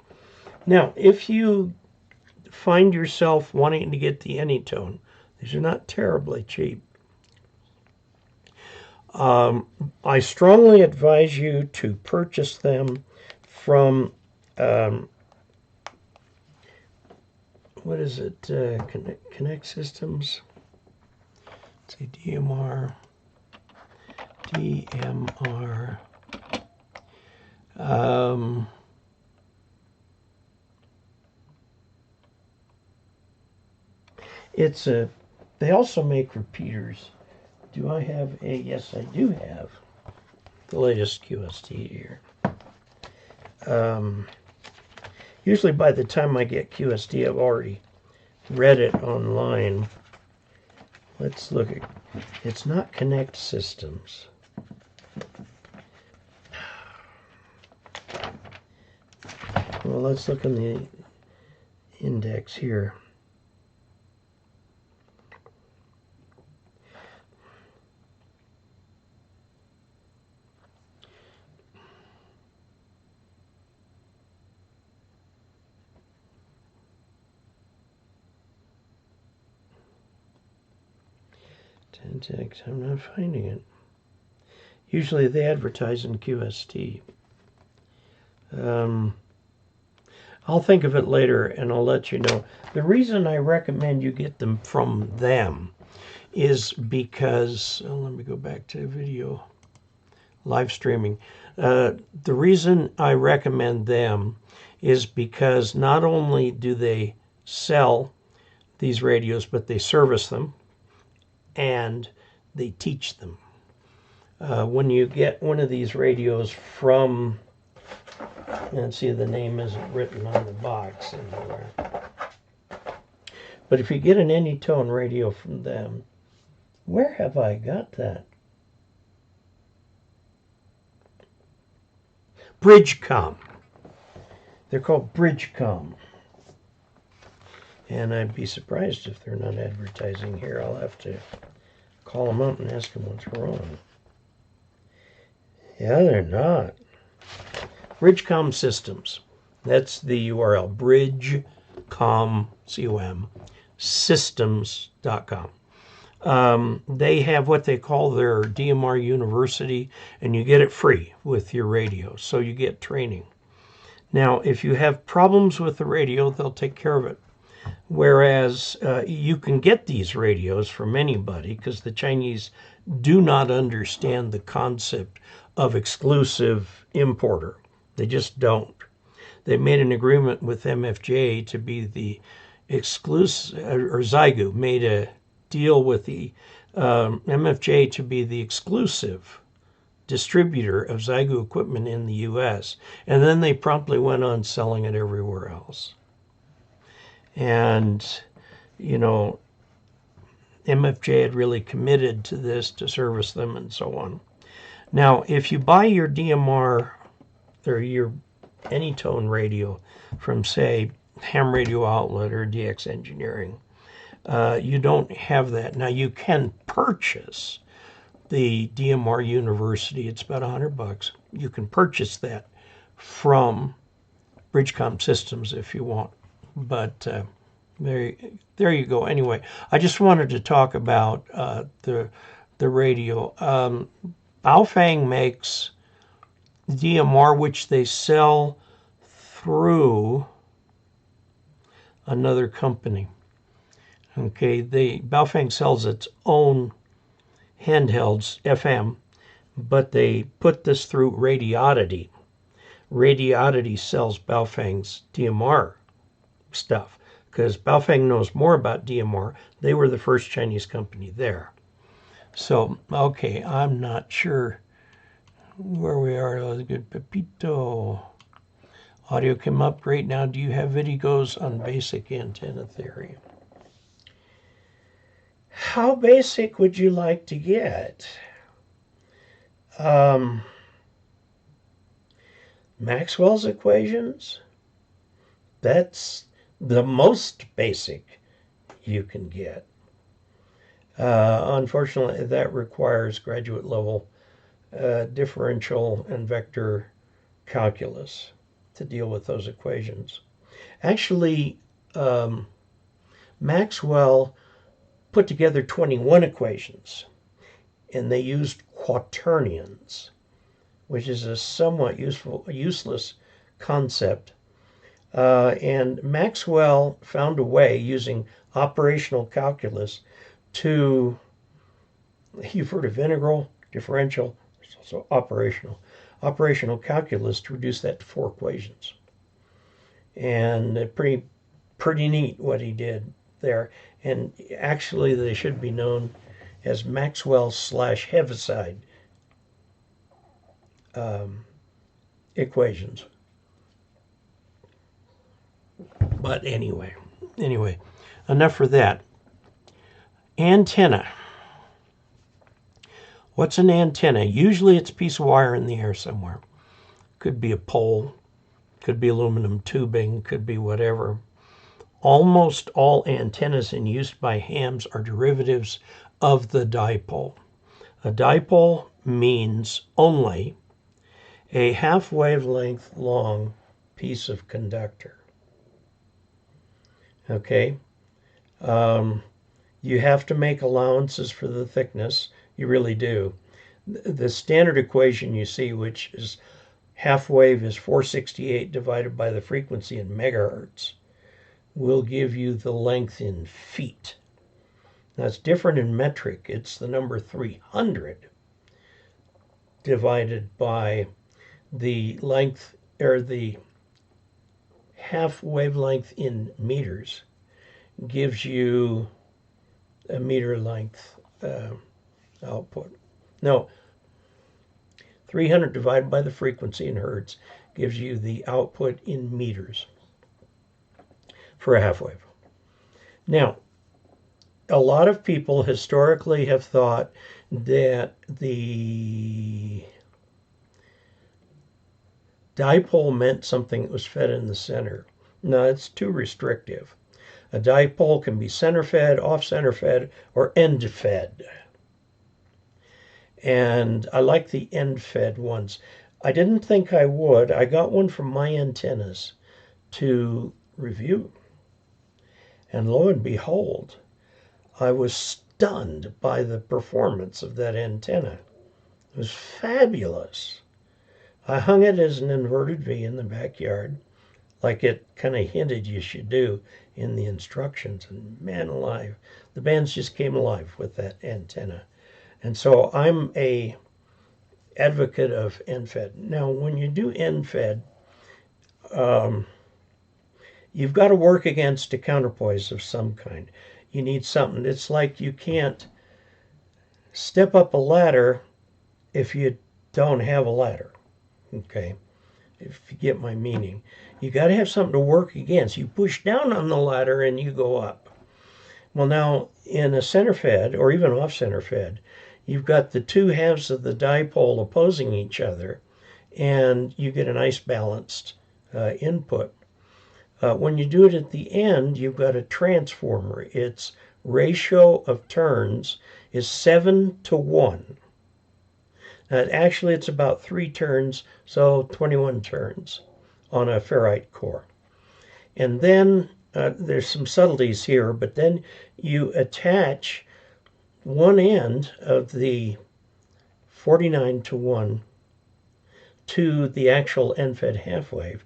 Speaker 1: Now, if you find yourself wanting to get the Anytone, these are not terribly cheap. I strongly advise you to purchase them from what is it? Connect Systems. Let's see, DMR. They also make repeaters. Do I have a, yes, I do have the latest QST here. Usually by the time I get QST, I've already read it online. Let's look at, it's not Connect Systems. Well, let's look in the index here. I'm not finding it. Usually they advertise in QST. I'll think of it later and I'll let you know. The reason I recommend you get them from them is because, let me go back to video, live streaming. The reason I recommend them is because not only do they sell these radios, but they service them and they teach them. When you get one of these radios from, and see the name isn't written on the box anywhere, but if you get an Anytone radio from them, where have I got that? Bridgecom. They're called Bridgecom. And I'd be surprised if they're not advertising here. I'll have to call them up and ask them what's wrong. Yeah, they're not. Bridgecom Systems. That's the URL. Bridgecom, C-O-M, systems.com. They have what they call their DMR University, and you get it free with your radio, so you get training. Now, if you have problems with the radio, they'll take care of it. Whereas you can get these radios from anybody because the Chinese do not understand the concept of exclusive importer. They just don't. They made an agreement with MFJ to be the exclusive, or Zygu made a deal with the MFJ to be the exclusive distributor of Zygu equipment in the U.S. And then they promptly went on selling it everywhere else. And, you know, MFJ had really committed to this to service them and so on. Now, if you buy your DMR or your Anytone radio from, say, Ham Radio Outlet or DX Engineering, you don't have that. Now, you can purchase the DMR University. It's about $100. You can purchase that from Bridgecom Systems if you want. But there you go. Anyway, I just wanted to talk about the radio. Baofeng makes DMR, which they sell through another company. Okay, Baofeng sells its own handhelds, FM, but they put this through Radioddity. Radioddity sells Baofeng's DMR stuff because Baofeng knows more about DMR. They were the first Chinese company there. So, okay, I'm not sure where we are. That was good. Pepito. Audio came up great. Now, do you have videos on basic antenna theory? How basic would you like to get? Maxwell's equations? That's the most basic you can get. Unfortunately, that requires graduate level differential and vector calculus to deal with those equations. Actually, Maxwell put together 21 equations, and they used quaternions, which is a somewhat useless concept. And Maxwell found a way using operational calculus to, you've heard of integral, differential, there's also operational calculus to reduce that to 4 equations. And pretty neat what he did there. And actually they should be known as Maxwell/Heaviside equations. But anyway, enough for that. Antenna. What's an antenna? Usually it's a piece of wire in the air somewhere. Could be a pole, could be aluminum tubing, could be whatever. Almost all antennas in use by hams are derivatives of the dipole. A dipole means only a half wavelength long piece of conductor. Okay? You have to make allowances for the thickness. You really do. The standard equation you see, which is half wave is 468 divided by the frequency in megahertz, will give you the length in feet. Now it's different in metric. It's the number 300 divided by the length, or the half wavelength in meters, gives you a meter length output. No, 300 divided by the frequency in hertz gives you the output in meters for a half wave. Now, a lot of people historically have thought that the dipole meant something that was fed in the center. No, it's too restrictive. A dipole can be center fed, off center fed, or end fed. And I like the end fed ones. I didn't think I would. I got one from My Antennas to review. And lo and behold, I was stunned by the performance of that antenna. It was fabulous. I hung it as an inverted V in the backyard, like it kind of hinted you should do in the instructions. And man alive, the bands just came alive with that antenna. And so I'm a advocate of end-fed. Now, when you do end-fed, you've got to work against a counterpoise of some kind. You need something. It's like you can't step up a ladder if you don't have a ladder. Okay, if you get my meaning. You got to have something to work against. You push down on the ladder and you go up. Well, now, in a center fed, or even off center fed, you've got the two halves of the dipole opposing each other, and you get a nice balanced input. When you do it at the end, you've got a transformer. Its ratio of turns is 7 to 1. Actually, it's about 3 turns, so 21 turns on a ferrite core. And then there's some subtleties here, but then you attach one end of the 49 to 1 to the actual end-fed half wave.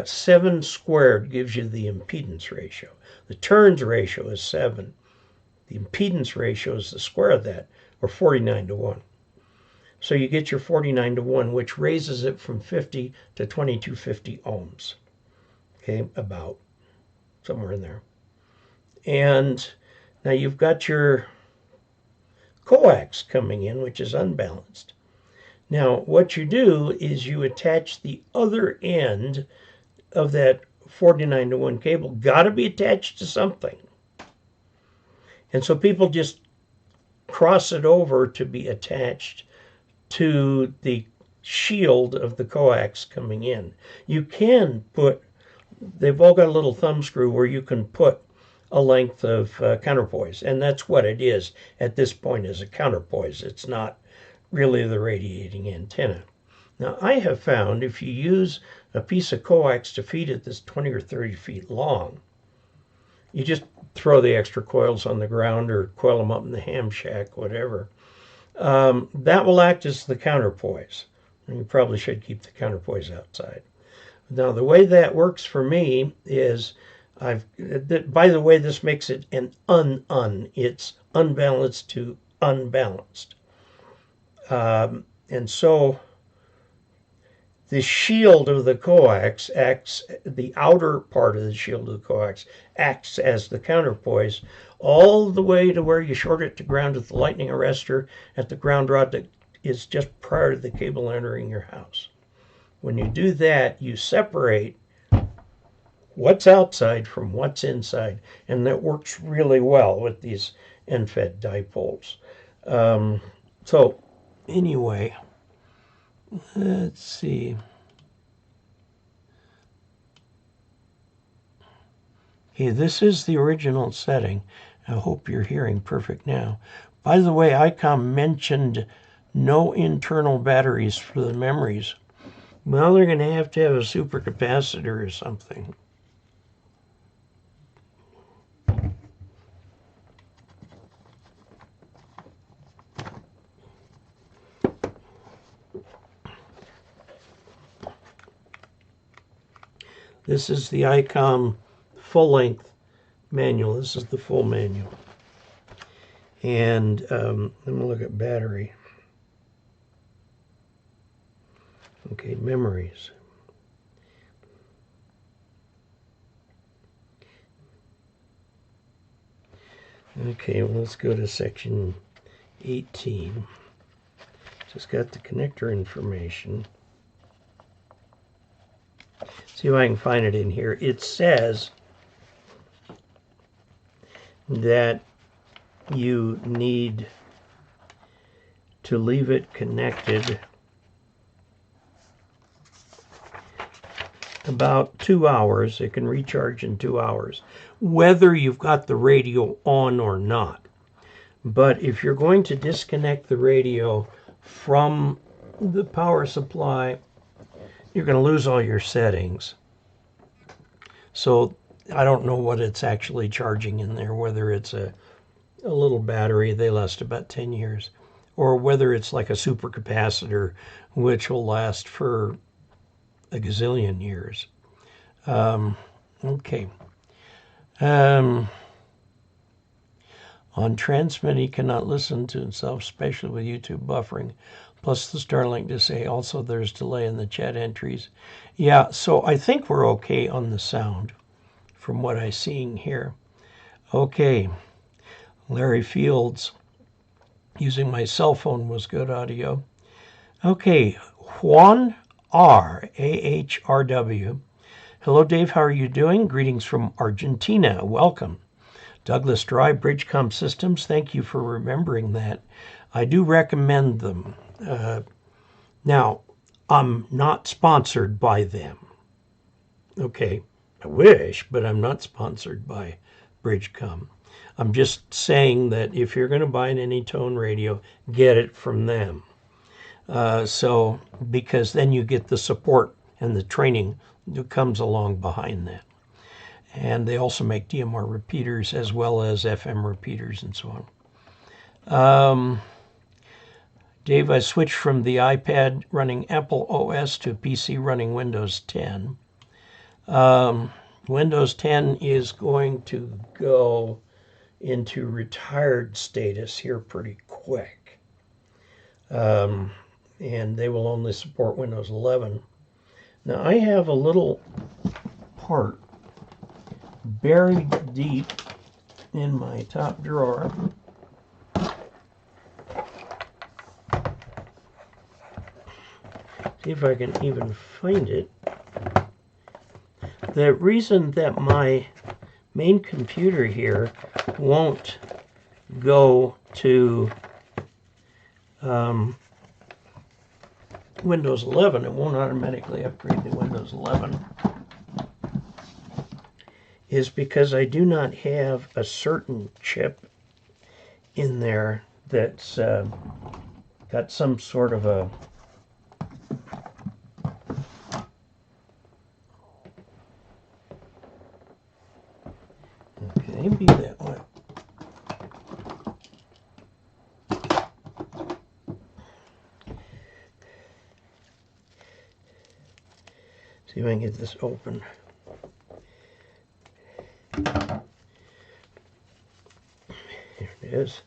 Speaker 1: 7 squared gives you the impedance ratio. The turns ratio is 7. The impedance ratio is the square of that, or 49 to 1. So you get your 49 to 1, which raises it from 50 to 2250 ohms. Okay, about somewhere in there. And now you've got your coax coming in, which is unbalanced. Now, what you do is you attach the other end of that 49 to 1 cable. Got to be attached to something. And so people just cross it over to be attached to the shield of the coax coming in. You can put, they've all got a little thumb screw where you can put a length of counterpoise, and that's what it is at this point, is a counterpoise. It's not really the radiating antenna. Now, I have found if you use a piece of coax to feed it that's 20 or 30 feet long, you just throw the extra coils on the ground or coil them up in the ham shack, whatever. That will act as the counterpoise. And you probably should keep the counterpoise outside. Now, the way that works for me is, by the way, this makes it an un. It's unbalanced to unbalanced. And so the shield of the coax acts, the outer part of the shield of the coax acts as the counterpoise all the way to where you short it to ground at the lightning arrestor at the ground rod that is just prior to the cable entering your house. When you do that, you separate what's outside from what's inside, and that works really well with these end-fed dipoles. So anyway, let's see. Okay, this is the original setting. I hope you're hearing perfect now. By the way, ICOM mentioned no internal batteries for the memories. Well, they're going to have a supercapacitor or something. This is the ICOM full-length manual. This is the full manual. And let me look at battery. Okay, memories. Okay, well, let's go to section 18. Just got the connector information. See if I can find it in here. It says that you need to leave it connected about 2 hours. It can recharge in 2 hours, whether you've got the radio on or not. But if you're going to disconnect the radio from the power supply, you're going to lose all your settings. So I don't know what it's actually charging in there, whether it's a little battery, they last about 10 years, or whether it's like a supercapacitor, which will last for a gazillion years. Okay. On transmit, he cannot listen to himself, especially with YouTube buffering. Plus the Starlink to say also there's delay in the chat entries. Yeah, so I think we're okay on the sound from what I'm seeing here. Okay. Larry Fields, using my cell phone was good audio. Okay, Juan R, AHRW. Hello, Dave, how are you doing? Greetings from Argentina. Welcome. Douglas Dry, Bridgecom Systems, thank you for remembering that. I do recommend them. Now, I'm not sponsored by them. Okay, I wish, but I'm not sponsored by Bridgecom. I'm just saying that if you're going to buy an Anytone radio, get it from them. Because then you get the support and the training that comes along behind that. And they also make DMR repeaters as well as FM repeaters and so on. Dave, I switched from the iPad running Apple OS to PC running Windows 10. Windows 10 is going to go into retired status here pretty quick. And they will only support Windows 11. Now I have a little part buried deep in my top drawer. See if I can even find it. The reason that my main computer here won't go to Windows 11, it won't automatically upgrade to Windows 11, is because I do not have a certain chip in there that's got some sort of a maybe that one. See if I can get this open. Here it is.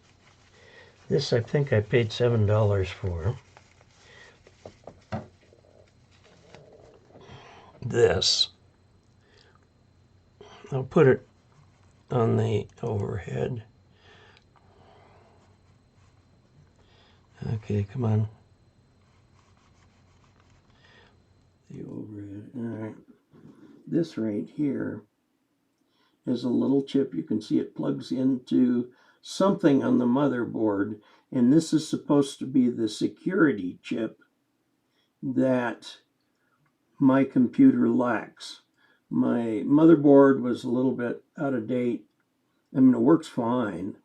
Speaker 1: This I think I paid $7 for. This. I'll put it on the overhead. Okay, come on. The overhead. All right. This right here is a little chip. You can see it plugs into something on the motherboard, and this is supposed to be the security chip that my computer lacks. My motherboard was a little bit out of date. I mean, it works fine,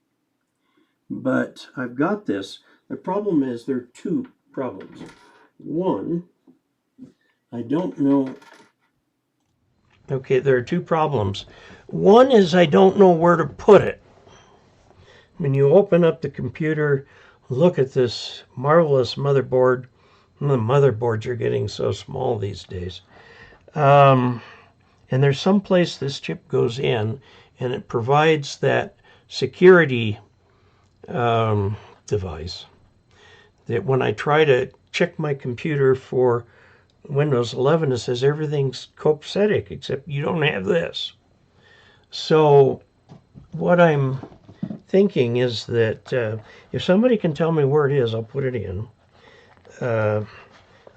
Speaker 1: but I've got this. The problem is there are two problems. One, I don't know. Okay, there are two problems. One is I don't know where to put it. When you open up the computer, look at this marvelous motherboard. The motherboards are getting so small these days. And And there's some place this chip goes in, and it provides that security device that when I try to check my computer for Windows 11, it says everything's copacetic, except you don't have this. So what I'm thinking is that if somebody can tell me where it is, I'll put it in. I'm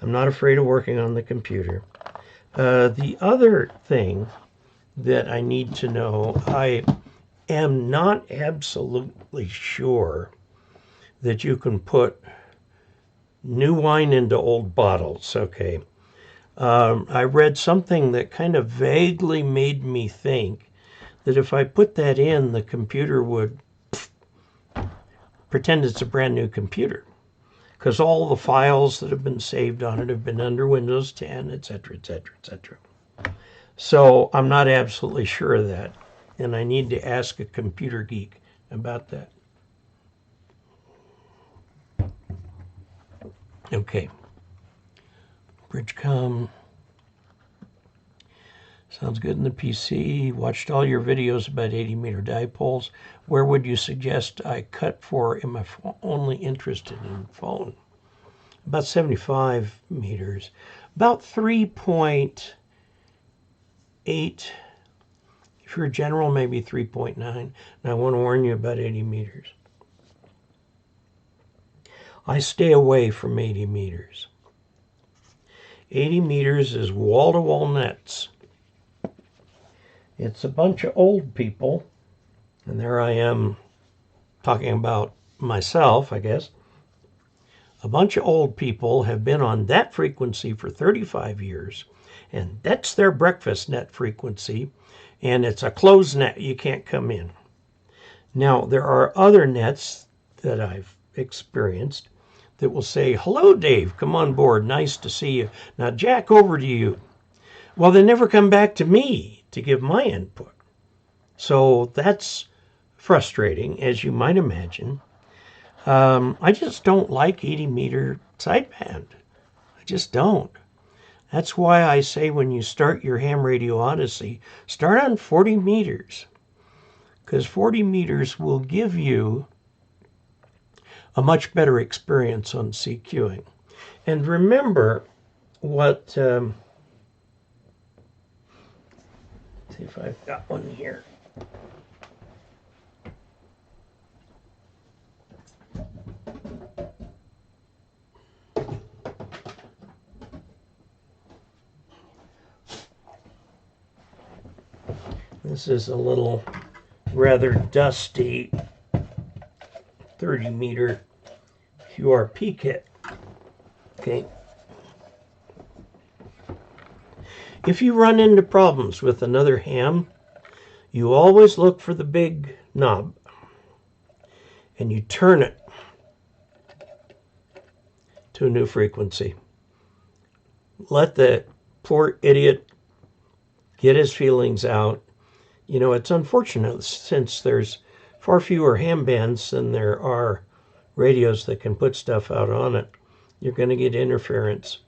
Speaker 1: not afraid of working on the computer. The other thing that I need to know, I am not absolutely sure that you can put new wine into old bottles. Okay. I read something that kind of vaguely made me think that if I put that in, the computer would pretend it's a brand new computer, because all the files that have been saved on it have been under Windows 10, etc., etc., etc. So I'm not absolutely sure of that, and I need to ask a computer geek about that. Okay. Bridgecom. Sounds good in the PC. Watched all your videos about 80-meter dipoles. Where would you suggest I cut for? Am I only interested in phone? About 75 meters. About 3.8. If you're a general, maybe 3.9. And I want to warn you about 80 meters. I stay away from 80 meters. 80 meters is wall-to-wall nets. It's a bunch of old people, and there I am talking about myself, I guess. A bunch of old people have been on that frequency for 35 years, and that's their breakfast net frequency, and it's a closed net. You can't come in. Now, there are other nets that I've experienced that will say, "Hello, Dave, come on board. Nice to see you. Now, Jack, over to you." Well, they never come back to me to give my input. So that's frustrating, as you might imagine. I just don't like 80-meter sideband. I just don't. That's why I say when you start your ham radio odyssey, start on 40 meters. Because 40 meters will give you a much better experience on CQing. And remember what... see if I've got one here. This is a little rather dusty 30-meter QRP kit. Okay. If you run into problems with another ham, you always look for the big knob and you turn it to a new frequency. Let the poor idiot get his feelings out. You know, it's unfortunate since there's far fewer ham bands than there are radios that can put stuff out on it. You're going to get interference.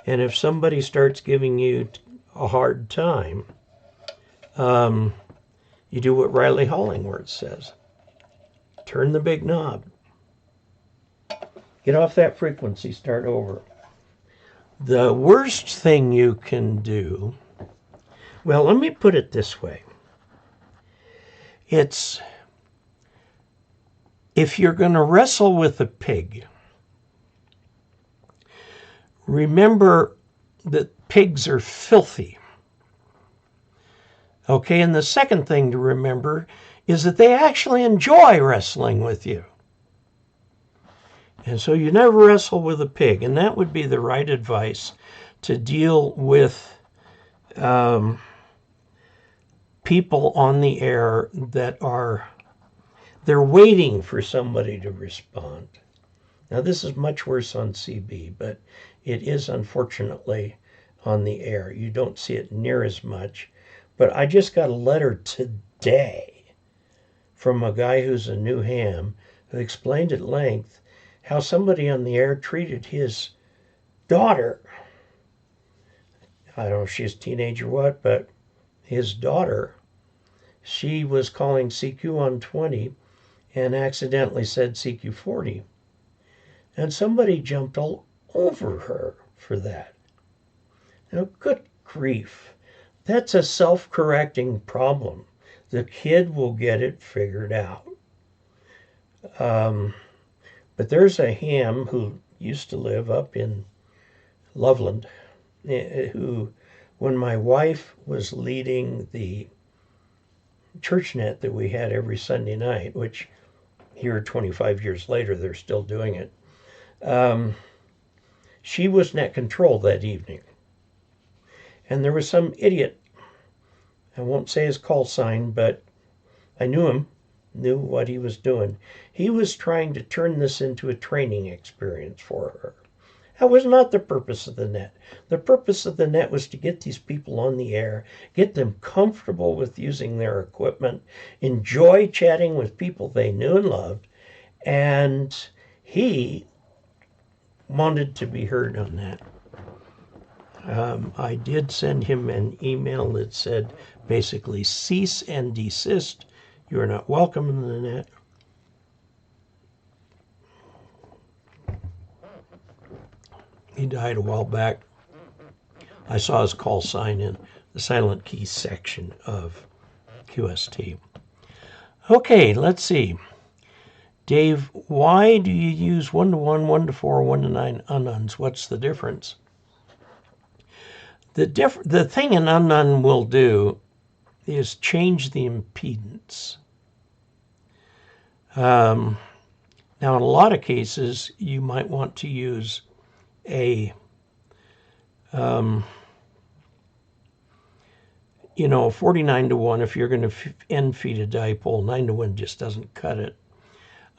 Speaker 1: And if somebody starts giving you a hard time, you do what Riley Hollingworth says. Turn the big knob. Get off that frequency, start over. The worst thing you can do, well, let me put it this way. It's, if you're going to wrestle with a pig, remember that pigs are filthy. Okay, and the second thing to remember is that they actually enjoy wrestling with you. And so you never wrestle with a pig, and that would be the right advice to deal with people on the air that they're waiting for somebody to respond. Now, this is much worse on CB, but it is unfortunately on the air. You don't see it near as much. But I just got a letter today from a guy who's a new ham who explained at length how somebody on the air treated his daughter. I don't know if she's a teenager or what, but his daughter, she was calling CQ120 and accidentally said CQ40. And somebody jumped all over her for that. Now, good grief. That's a self-correcting problem. The kid will get it figured out. But there's a ham who used to live up in Loveland, who, when my wife was leading the church net that we had every Sunday night, which here 25 years later, they're still doing it, she was net control that evening. And there was some idiot, I won't say his call sign, but I knew him, knew what he was doing. He was trying to turn this into a training experience for her. That was not the purpose of the net. The purpose of the net was to get these people on the air, get them comfortable with using their equipment, enjoy chatting with people they knew and loved, and he wanted to be heard on that. I did send him an email that said basically cease and desist. You are not welcome in the net. He died a while back. I saw his call sign in the silent key section of QST. Okay, let's see. Dave, why do you use 1-to-1, 1-to-4, 1-to-9 ununs? What's the difference? The thing an unun will do is change the impedance. Now, in a lot of cases, you might want to use a 49-to-1 if you're going to end feed a dipole. 9-to-1 just doesn't cut it.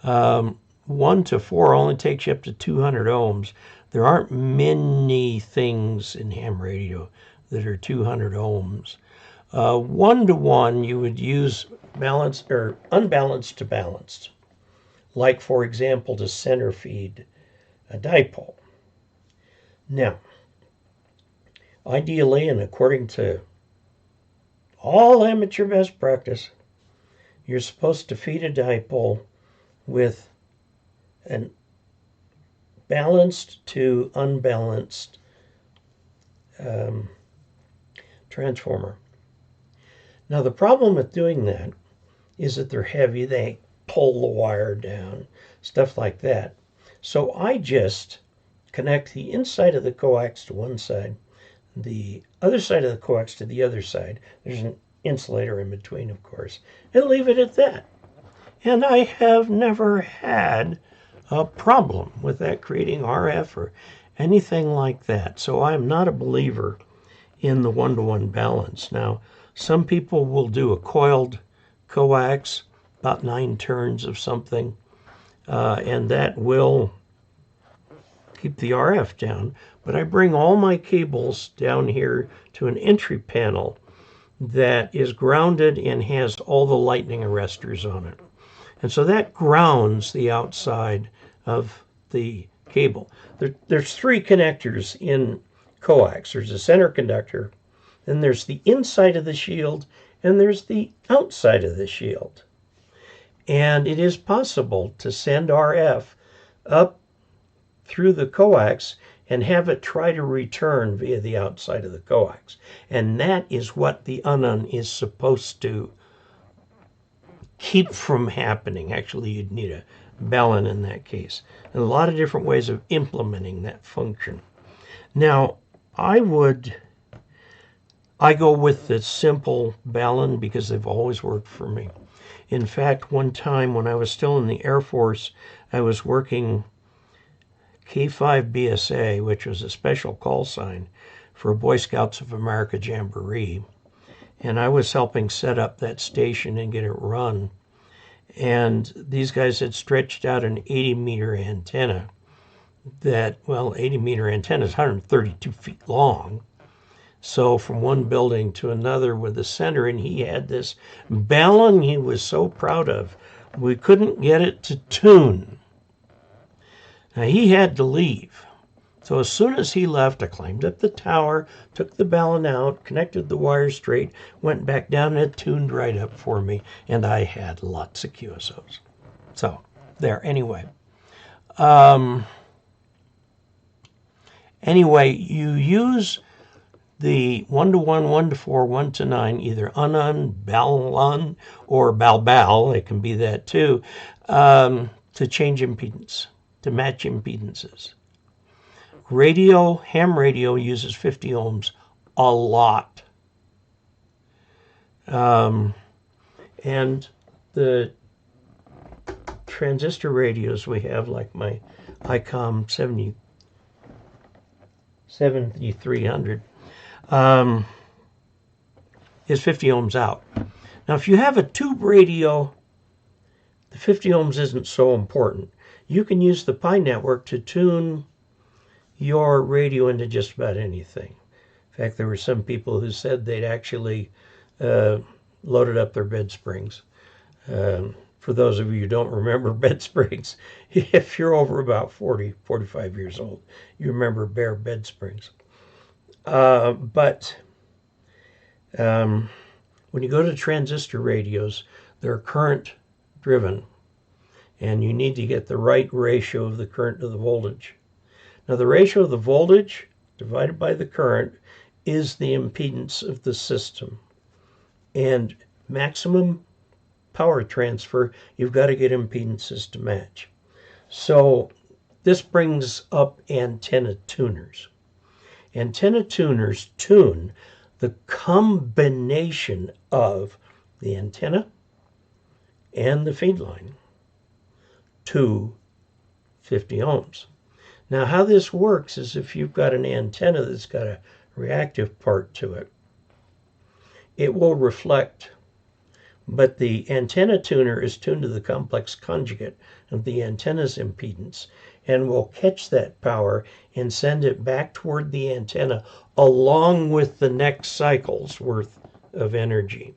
Speaker 1: 1-to-4 only takes you up to 200 ohms. There aren't many things in ham radio that are 200 ohms. 1-to-1 you would use balanced or unbalanced to balanced, like for example to center feed a dipole. Now, ideally and according to all amateur best practice, you're supposed to feed a dipole with an balanced to unbalanced transformer. Now the problem with doing that is that they're heavy, they pull the wire down, stuff like that. So I just connect the inside of the coax to one side, the other side of the coax to the other side. There's an insulator in between, of course, and leave it at that. And I have never had a problem with that creating RF or anything like that. So I'm not a believer in the 1-to-1 balance. Now, some people will do a coiled coax, about 9 turns of something, and that will keep the RF down. But I bring all my cables down here to an entry panel that is grounded and has all the lightning arresters on it. And so that grounds the outside of the cable. There's 3 connectors in coax. There's a center conductor, then there's the inside of the shield, and there's the outside of the shield. And it is possible to send RF up through the coax and have it try to return via the outside of the coax. And that is what the unun is supposed to keep from happening. Actually, you'd need a balun in that case. And a lot of different ways of implementing that function. Now, I go with the simple balun because they've always worked for me. In fact, one time when I was still in the Air Force, I was working K5BSA, which was a special call sign for Boy Scouts of America Jamboree. And I was helping set up that station and get it run. And these guys had stretched out an 80-meter antenna that, well, 80-meter antenna is 132 feet long. So from one building to another with the center, and he had this balun he was so proud of. We couldn't get it to tune. Now, he had to leave So as soon as he left, I climbed up the tower, took the Balun out, connected the wire straight, went back down, and it tuned right up for me, and I had lots of QSOs. So there, anyway. Anyway, you use the 1-to-1, 1-to-4, 1-to-9, either Unun, Balun, or Balbal, it can be that too, to change impedance, to match impedances. Radio, ham radio uses 50 ohms a lot. And the transistor radios we have, like my ICOM 7300, is 50 ohms out. Now, if you have a tube radio, the 50 ohms isn't so important. You can use the Pi network to tune your radio into just about anything. In fact, there were some people who said they'd actually loaded up their bed springs. For those of you who don't remember bed springs, if you're over about 40, 45 years old, you remember bare bed springs. But when you go to transistor radios, they're current driven, and you need to get the right ratio of the current to the voltage. Now, the ratio of the voltage divided by the current is the impedance of the system. And maximum power transfer, you've got to get impedances to match. So this brings up antenna tuners. Antenna tuners tune the combination of the antenna and the feed line to 50 ohms. Now, how this works is if you've got an antenna that's got a reactive part to it, it will reflect, but the antenna tuner is tuned to the complex conjugate of the antenna's impedance and will catch that power and send it back toward the antenna along with the next cycle's worth of energy.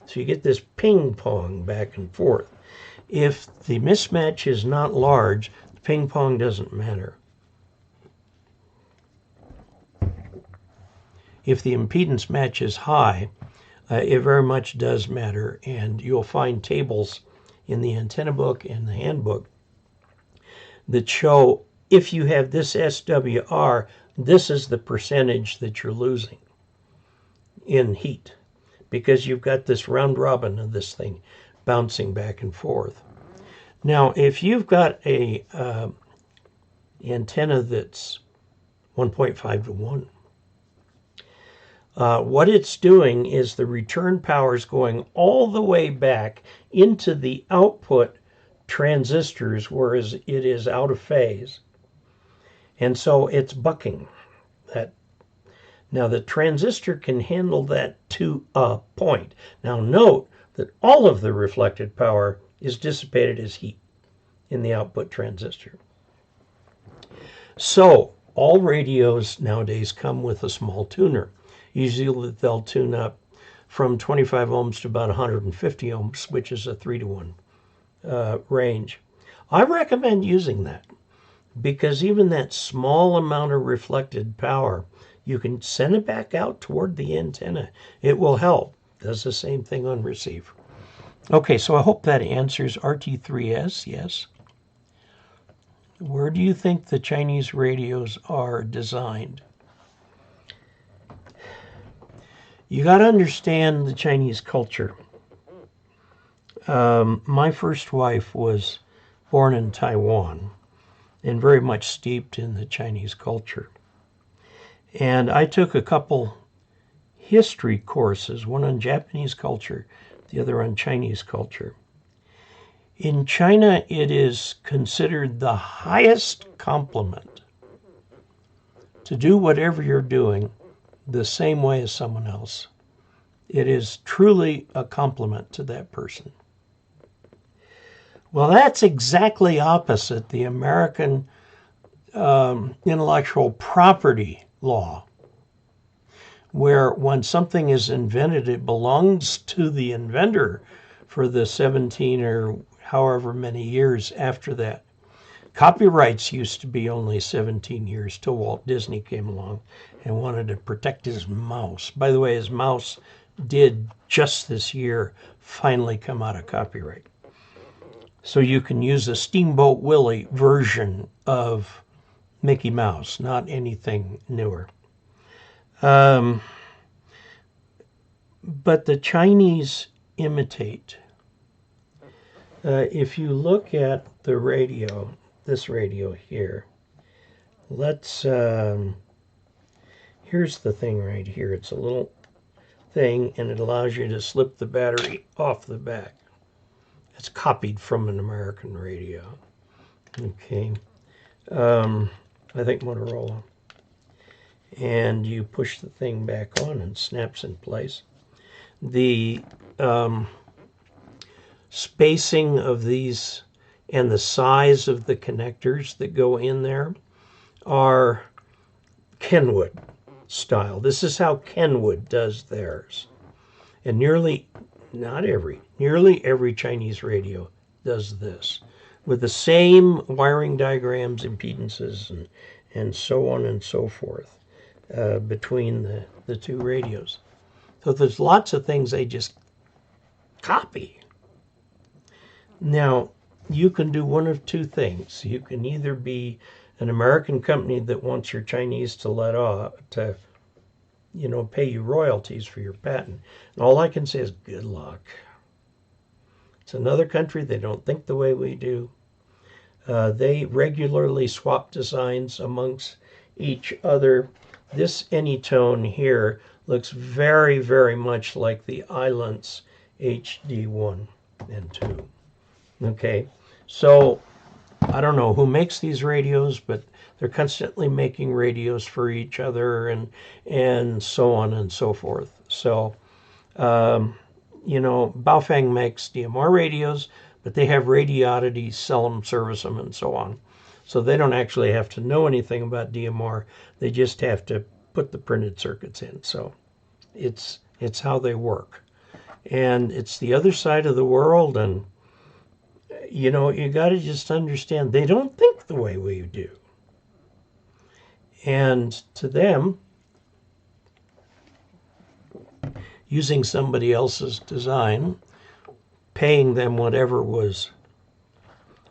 Speaker 1: So you get this ping pong back and forth. If the mismatch is not large, the ping pong doesn't matter. If the impedance match is high, it very much does matter, and you'll find tables in the antenna book and the handbook that show if you have this SWR, this is the percentage that you're losing in heat, because you've got this round robin of this thing bouncing back and forth. Now, if you've got a antenna that's 1.5 to 1, what it's doing is the return power is going all the way back into the output transistors, whereas it is out of phase. And so it's bucking that. Now, the transistor can handle that to a point. Now, note that all of the reflected power is dissipated as heat in the output transistor. So all radios nowadays come with a small tuner. Usually they'll tune up from 25 ohms to about 150 ohms, which is a 3-to-1 range. I recommend using that because even that small amount of reflected power, you can send it back out toward the antenna. It will help. Does the same thing on receiver. Okay, so I hope that answers RT3S, yes. Where do you think the Chinese radios are designed? You got to understand the Chinese culture. My first wife was born in Taiwan and very much steeped in the Chinese culture. And I took a couple history courses, one on Japanese culture, the other on Chinese culture. In China, it is considered the highest compliment to do whatever you're doing the same way as someone else. It is truly a compliment to that person. Well, that's exactly opposite the American intellectual property law, where when something is invented, it belongs to the inventor for the 17 or however many years after that. Copyrights used to be only 17 years till Walt Disney came along and wanted to protect his mouse. By the way, his mouse did just this year finally come out of copyright. So you can use a Steamboat Willie version of Mickey Mouse, not anything newer. But the Chinese imitate. If you look at the radio, this radio here, let's, here's the thing right here. It's a little thing, and it allows you to slip the battery off the back. It's copied from an American radio. Okay. I think Motorola. And you push the thing back on and snaps in place. The spacing of these and the size of the connectors that go in there are Kenwood style. This is how Kenwood does theirs. And nearly every Chinese radio does this, with the same wiring diagrams, impedances, and so on and so forth between the two radios. So there's lots of things they just copy. Now, you can do one of two things. You can either be an American company that wants your Chinese to let off, to, you know, pay you royalties for your patent. And all I can say is good luck. It's another country. They don't think the way we do. They regularly swap designs amongst each other. This Anytone here looks very, very much like the Islands HD1 and 2. Okay, so I don't know who makes these radios, but they're constantly making radios for each other and so on and so forth. So, you know, Baofeng makes DMR radios, but they have Radioddity, sell them, service them, and so on. So they don't actually have to know anything about DMR. They just have to put the printed circuits in. So it's how they work. And it's the other side of the world, and you know, you got to just understand they don't think the way we do. And to them, using somebody else's design, paying them whatever was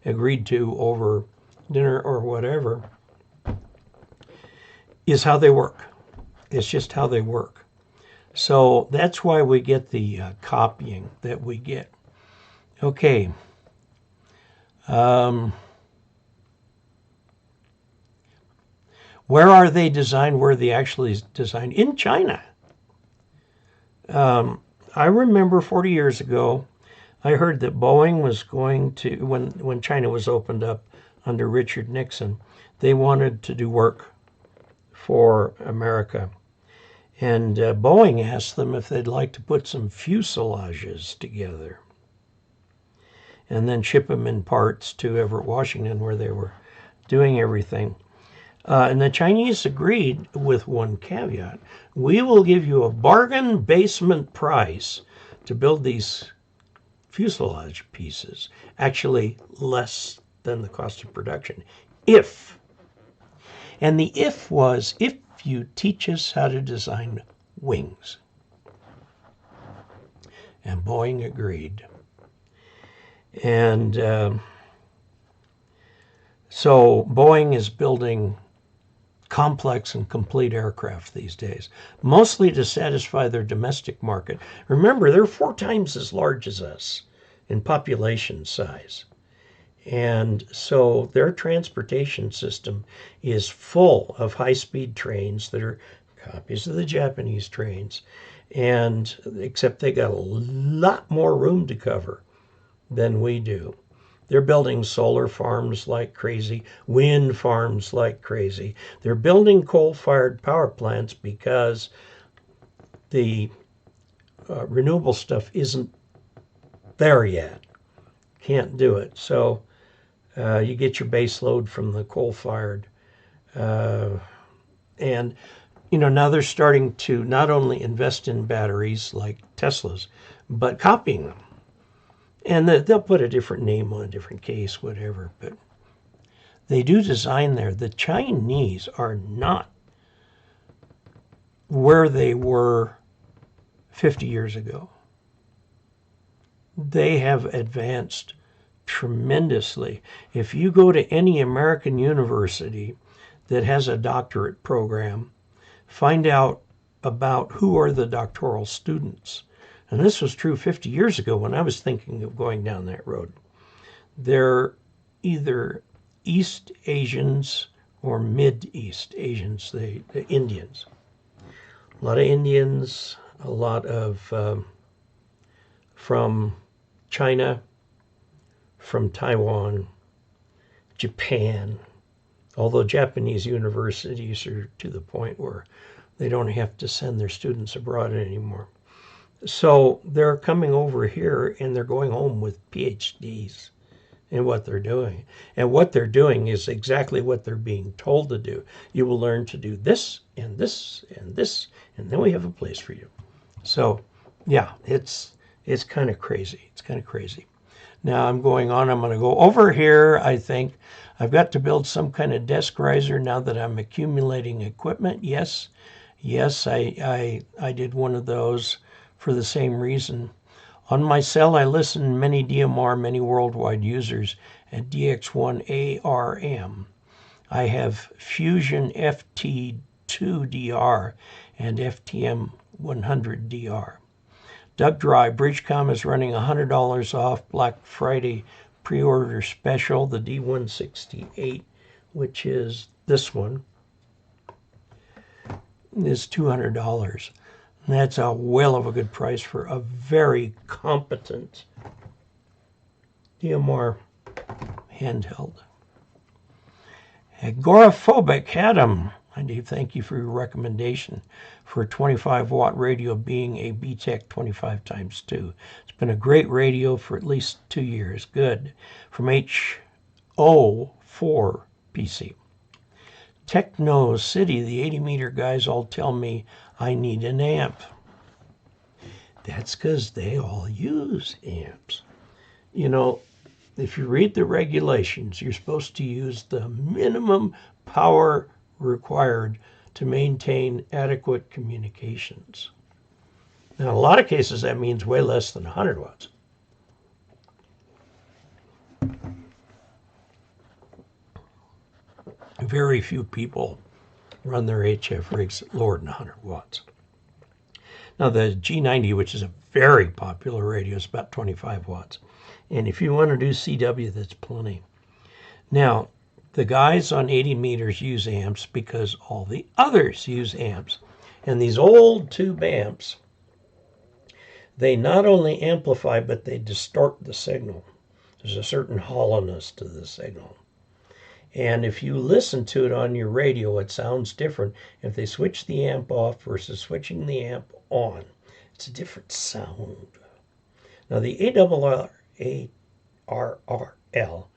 Speaker 1: agreed to over dinner or whatever, is how they work. It's just how they work. So that's why we get the copying that we get. Okay. Where are they designed? Where are they actually designed? In China. I remember 40 years ago, I heard that Boeing was going to, when China was opened up under Richard Nixon, they wanted to do work for America. And Boeing asked them if they'd like to put some fuselages together and then ship them in parts to Everett, Washington, where they were doing everything. And the Chinese agreed with one caveat. We will give you a bargain basement price to build these fuselage pieces, actually less than the cost of production, if. And the if was, if you teach us how to design wings. And Boeing agreed. And so Boeing is building complex and complete aircraft these days, mostly to satisfy their domestic market. Remember, they're 4 times as large as us in population size. And so their transportation system is full of high-speed trains that are copies of the Japanese trains, and except they got a lot more room to cover than we do. They're building solar farms like crazy, wind farms like crazy. They're building coal-fired power plants because the renewable stuff isn't there yet. Can't do it. So you get your base load from the coal-fired. And, you know, now they're starting to not only invest in batteries like Tesla's, but copying them. And they'll put a different name on a different case, whatever. But They do design there. The Chinese are not where they were 50 years ago. They have advanced tremendously. If you go to any American university that has a doctorate program, find out about who are the doctoral students. And this was true 50 years ago when I was thinking of going down that road. They're either East Asians or Mid-East Asians, the Indians. A lot of Indians, a lot of from China, from Taiwan, Japan, although Japanese universities are to the point where they don't have to send their students abroad anymore. So they're coming over here and they're going home with PhDs in what they're doing. And what they're doing is exactly what they're being told to do. You will learn to do this and this and this, and then we have a place for you. So yeah, it's kind of crazy. It's kind of crazy. Now I'm going on. I'm going to go over here. I think I've got to build some kind of desk riser now that I'm accumulating equipment. Yes, I did one of those for the same reason. On my cell, I listen many DMR, many worldwide users at DX1 ARM. I have Fusion FT2DR and FTM 100DR. Doug Dry, Bridgecom is running $100 off Black Friday pre-order special, the D168, which is this one, is $200. And that's a whale of a good price for a very competent DMR handheld. Agoraphobic Adam, Dave, thank you for your recommendation for a 25-watt radio being a BTEC 25x2. It's been a great radio for at least 2 years. Good. From HO4 PC. Techno City, the 80-meter guys all tell me I need an amp. That's because they all use amps. You know, if you read the regulations, you're supposed to use the minimum power required to maintain adequate communications. Now, in a lot of cases, that means way less than 100 watts. Very few people run their HF rigs at lower than 100 watts. Now, the G90, which is a very popular radio, is about 25 watts. And if you want to do CW, that's plenty. Now, the guys on 80 meters use amps because all the others use amps. And these old tube amps, they not only amplify, but they distort the signal. There's a certain hollowness to the signal. And if you listen to it on your radio, it sounds different. If they switch the amp off versus switching the amp on, it's a different sound. Now, the ARRL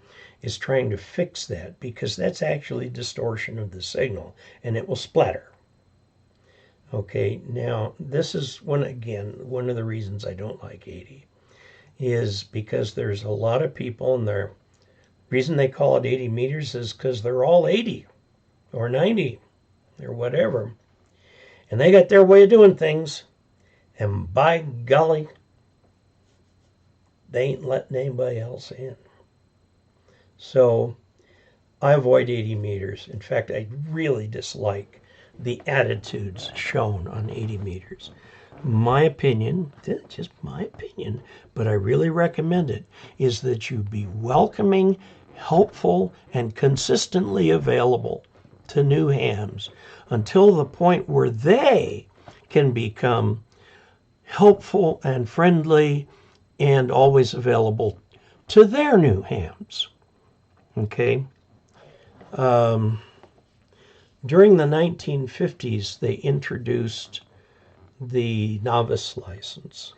Speaker 1: is trying to fix that because that's actually distortion of the signal, and it will splatter. Okay, now this is one of the reasons I don't like 80 is because there's a lot of people, and the reason they call it 80 meters is because they're all 80 or 90 or whatever, and they got their way of doing things, and by golly, they ain't letting anybody else in. So I avoid 80 meters. In fact, I really dislike the attitudes shown on 80 meters. My opinion, just my opinion, but I really recommend it, is that you be welcoming, helpful, and consistently available to new hams until the point where they can become helpful and friendly and always available to their new hams. Okay. During the 1950s, they introduced the novice license.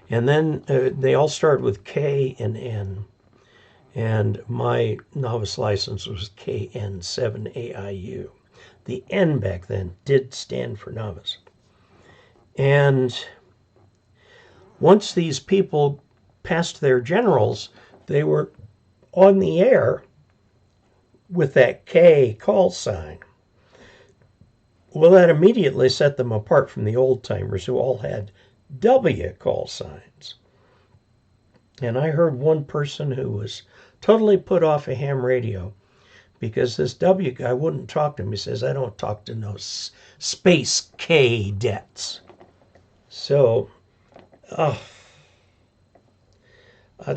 Speaker 1: And then they all started with K and N. And my novice license was KN7AIU. The N back then did stand for novice. And once these people passed their generals, they were on the air with that K call sign. Well, that immediately set them apart from the old timers who all had W call signs. And I heard one person who was totally put off a ham radio because this W guy wouldn't talk to him. He says, I don't talk to no space cadets. So, I'd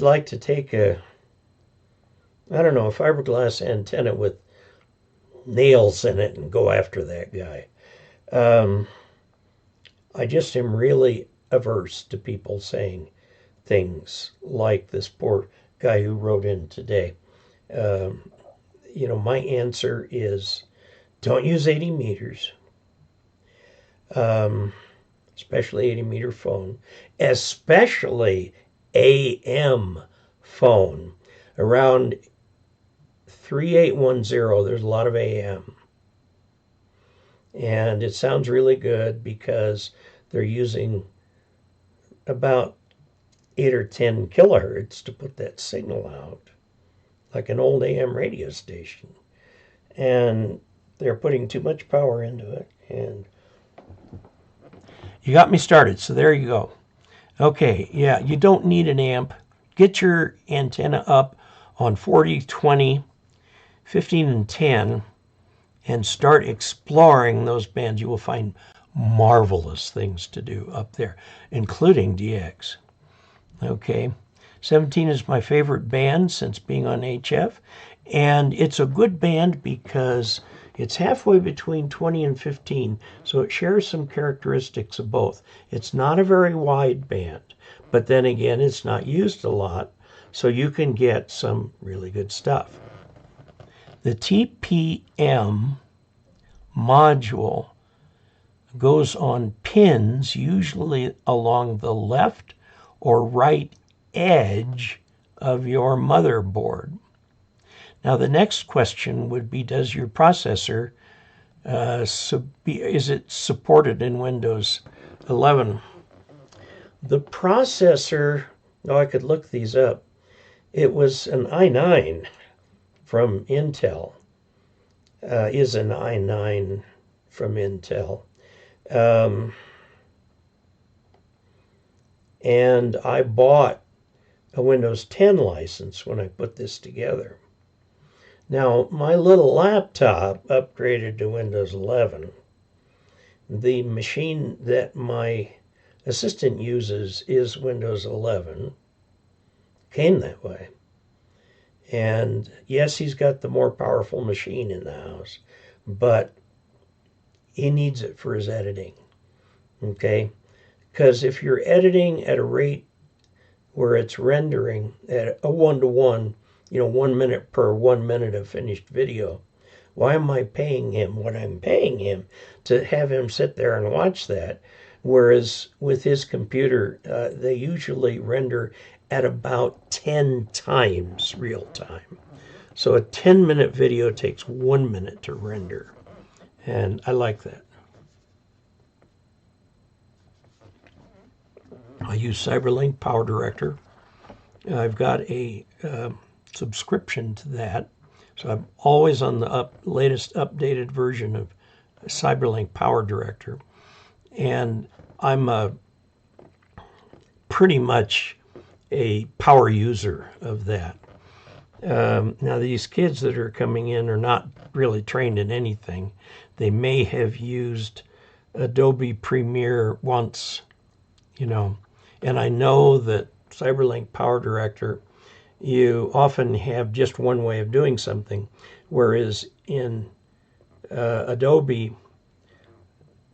Speaker 1: like to take a fiberglass antenna with nails in it and go after that guy. I just am really averse to people saying things like this poor guy who wrote in today. My answer is don't use 80 meters, especially 80-meter phone, especially AM phone. Around 3810, there's a lot of AM. And it sounds really good because they're using about 8 or 10 kilohertz to put that signal out, like an old AM radio station. And they're putting too much power into it. And you got me started, so there you go. Okay, yeah, you don't need an amp. Get your antenna up on 40, 20, 15, and 10, and start exploring those bands. You will find marvelous things to do up there, including DX. Okay, 17 is my favorite band since being on HF, and it's a good band because it's halfway between 20 and 15, so it shares some characteristics of both. It's not a very wide band, but then again, it's not used a lot, so you can get some really good stuff. The TPM module goes on pins, usually along the left or right edge of your motherboard. Now, the next question would be, does your processor, is it supported in Windows 11? The processor, I could look these up. It was an i9 from Intel, is an i9 from Intel. And I bought a Windows 10 license when I put this together. Now, my little laptop upgraded to Windows 11. The machine that my assistant uses is Windows 11. Came that way. And yes, he's got the more powerful machine in the house, but he needs it for his editing. Okay? Because if you're editing at a rate where it's rendering at a 1-to-1, 1 minute per 1 minute of finished video, why am I paying him what I'm paying him to have him sit there and watch that? Whereas with his computer, they usually render at about 10 times real time. So a 10-minute video takes 1 minute to render. And I like that. I use CyberLink Power Director. I've got a subscription to that. So I'm always on the latest updated version of CyberLink Power Director. And I'm pretty much a power user of that. Now, these kids that are coming in are not really trained in anything. They may have used Adobe Premiere once, and I know that CyberLink Power Director, you often have just one way of doing something, whereas in Adobe,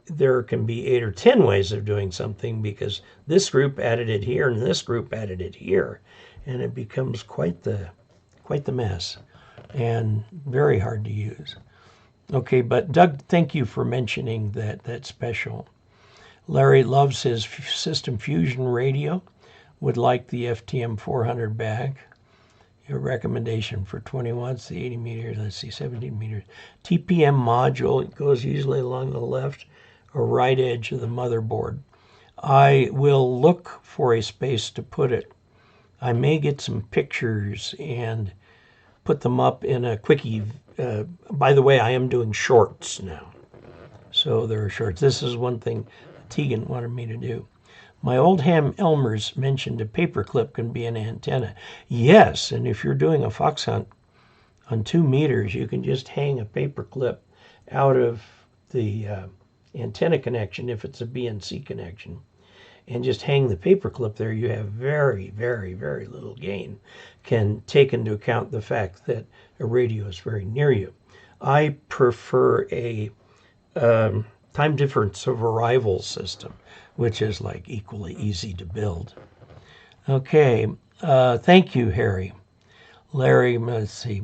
Speaker 1: there can be 8 or 10 ways of doing something because this group added it here and this group added it here, and it becomes quite the mess and very hard to use. Okay, but Doug, thank you for mentioning that special. Larry loves his System Fusion radio, would like the FTM 400 back. Your recommendation for 20 watts, the 80 meters, let's see, 17 meters. TPM module, it goes usually along the left or right edge of the motherboard. I will look for a space to put it. I may get some pictures and put them up in a quickie. By the way, I am doing shorts now. So there are shorts. This is one thing Tegan wanted me to do. My old ham Elmer's mentioned a paperclip can be an antenna. Yes, and if you're doing a fox hunt on 2 meters, you can just hang a paperclip out of the antenna connection if it's a BNC connection, and just hang the paperclip there. You have very, very, very little gain. Can take into account the fact that a radio is very near you. I prefer a time difference of arrival system, which is like equally easy to build. Okay, thank you, Harry. Larry, let's see.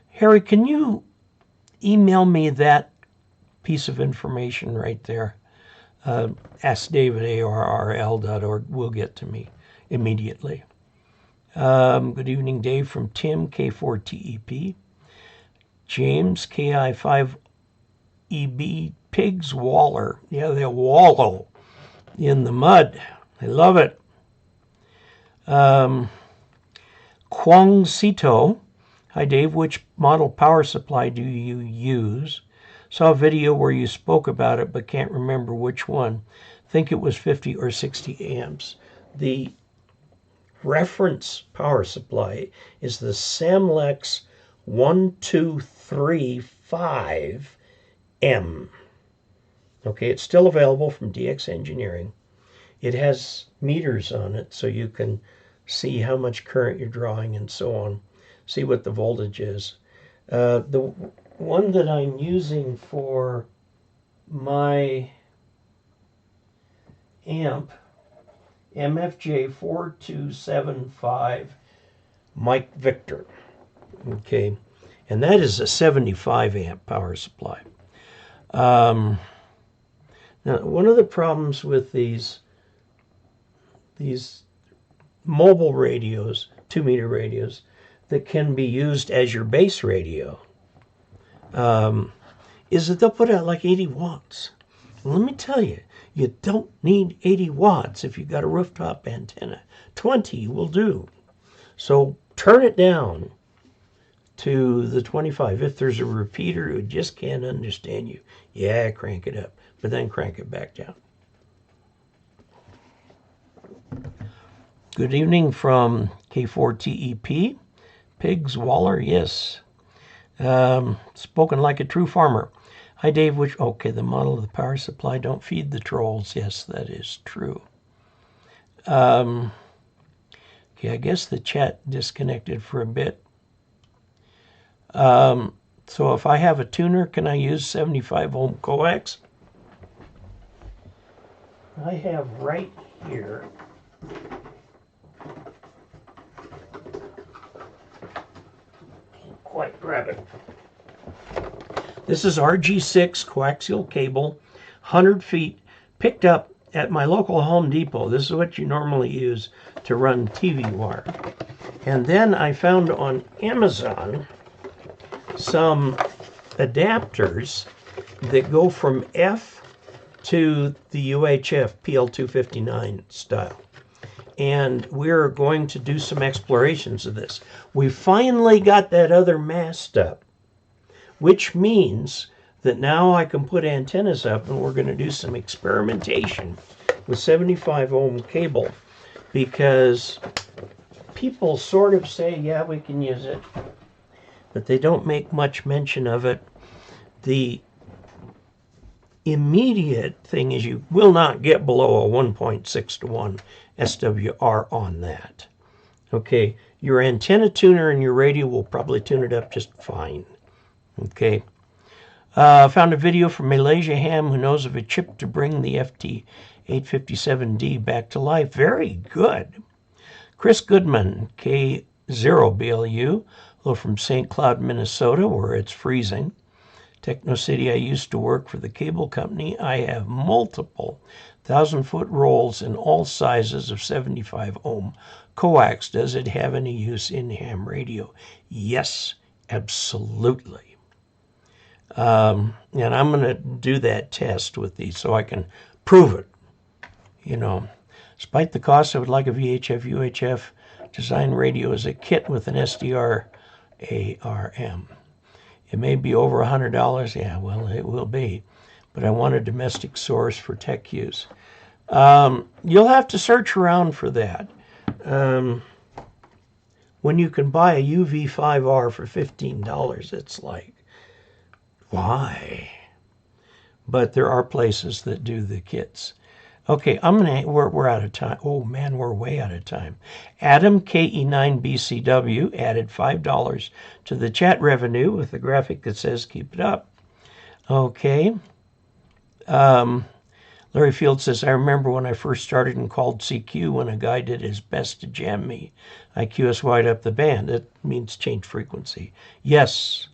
Speaker 1: Harry, can you email me that piece of information right there? AskDavid@arrl.org will get to me immediately. Good evening, Dave from Tim, K4TEP. James, KI5EB, Pigs Waller. Yeah, they wallow in the mud. I love it. Kwang Sito. Hi, Dave. Which model power supply do you use? Saw a video where you spoke about it, but can't remember which one. Think it was 50 or 60 amps. The reference power supply is the Samlex 1235M. Okay, it's still available from DX Engineering. It has meters on it, so you can see how much current you're drawing and so on. See what the voltage is. The one that I'm using for my amp, MFJ 4275 Mike Victor. Okay, and that is a 75 amp power supply. Now, one of the problems with these mobile radios, 2-meter radios, that can be used as your base radio, is that they'll put out like 80 watts. Let me tell you, you don't need 80 watts if you've got a rooftop antenna. 20 will do. So turn it down to the 25. If there's a repeater who just can't understand you, yeah, crank it up, but then crank it back down. Good evening from K4TEP. Pigs Waller, yes. Spoken like a true farmer. Hi, Dave. Okay, the model of the power supply, don't feed the trolls. Yes, that is true. Okay, I guess the chat disconnected for a bit. So if I have a tuner, can I use 75 ohm coax? I have right here quite grab it. This is RG6 coaxial cable, 100 feet, picked up at my local Home Depot. This is what you normally use to run TV wire. And then I found on Amazon some adapters that go from F to the UHF PL259 style. And we're going to do some explorations of this. We finally got that other mast up, which means that now I can put antennas up, and we're going to do some experimentation with 75 ohm cable, because people sort of say, yeah, we can use it, but they don't make much mention of it. The immediate thing is you will not get below a 1.6 to 1 SWR on that. Okay, your antenna tuner and your radio will probably tune it up just fine. Okay, found a video from Malaysia Ham who knows of a chip to bring the FT857D back to life. Very good. Chris Goodman, K0BLU, hello from St. Cloud, Minnesota, where it's freezing. Techno City, I used to work for the cable company. I have multiple 1,000-foot rolls in all sizes of 75 ohm coax. Does it have any use in ham radio? Yes, absolutely. And I'm going to do that test with these so I can prove it. You know, despite the cost, I would like a VHF UHF design radio as a kit with an SDR ARM. It may be over $100. Yeah, well, it will be. But I want a domestic source for tech use. You'll have to search around for that. When you can buy a UV5R for $15, it's like, why? But there are places that do the kits. Okay, we're out of time. Oh man, we're way out of time. Adam KE9BCW added $5 to the chat revenue with a graphic that says keep it up. Okay. Larry Field says, I remember when I first started and called CQ when a guy did his best to jam me. I QSY'd up the band. It means change frequency. Yes,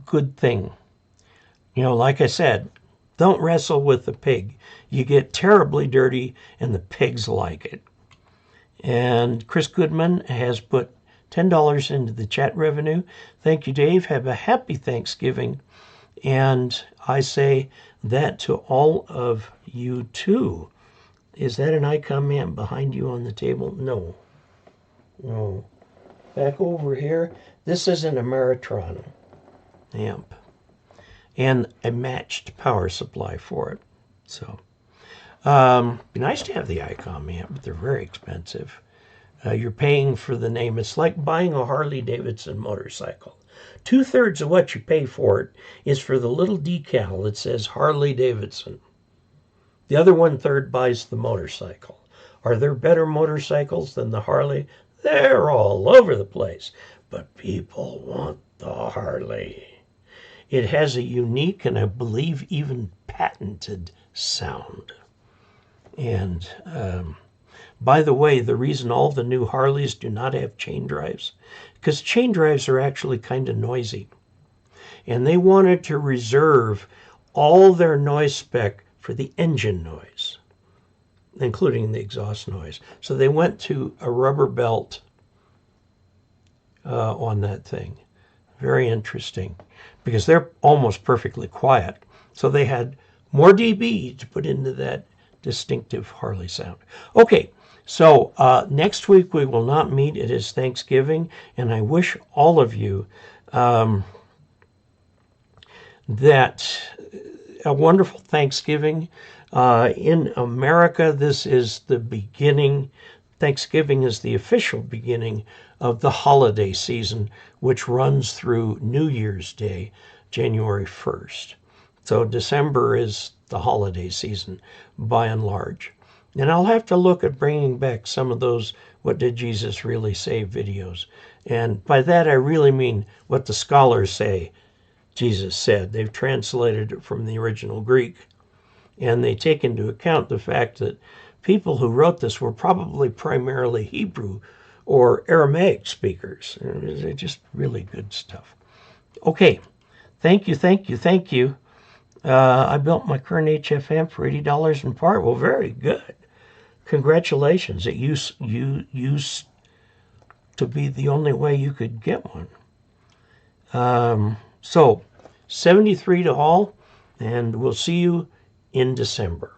Speaker 1: good thing. You know, like I said, don't wrestle with the pig. You get terribly dirty, and the pigs like it. And Chris Goodman has put $10 into the chat revenue. Thank you, Dave. Have a happy Thanksgiving. And I say that to all of you, too. Is that an icon amp behind you on the table? No. No. Back over here, this is an Ameritron amp. And a matched power supply for it. So, be nice to have the ICOM amp, but they're very expensive. You're paying for the name. It's like buying a Harley-Davidson motorcycle. 2/3 of what you pay for it is for the little decal that says Harley-Davidson. The other 1/3 buys the motorcycle. Are there better motorcycles than the Harley? They're all over the place. But people want the Harley. It has a unique and I believe even patented sound. And by the way, the reason all the new Harleys do not have chain drives, because chain drives are actually kind of noisy. And they wanted to reserve all their noise spec for the engine noise, including the exhaust noise. So they went to a rubber belt on that thing. Very interesting, because they're almost perfectly quiet. So they had more dB to put into that distinctive Harley sound. Okay, so next week we will not meet. It is Thanksgiving, and I wish all of you that a wonderful Thanksgiving. In America, this is the beginning. Thanksgiving is the official beginning of the holiday season, which runs through New Year's Day, January 1st. So December is the holiday season, by and large. And I'll have to look at bringing back some of those What Did Jesus Really Say videos. And by that, I really mean what the scholars say Jesus said. They've translated it from the original Greek. And they take into account the fact that people who wrote this were probably primarily Hebrew or Aramaic speakers. They're just really good stuff. Okay, thank you, thank you, thank you. I built my current HF amp for $80 in part. Well, very good. Congratulations. It used to be the only way you could get one. So, 73 to all, and we'll see you in December.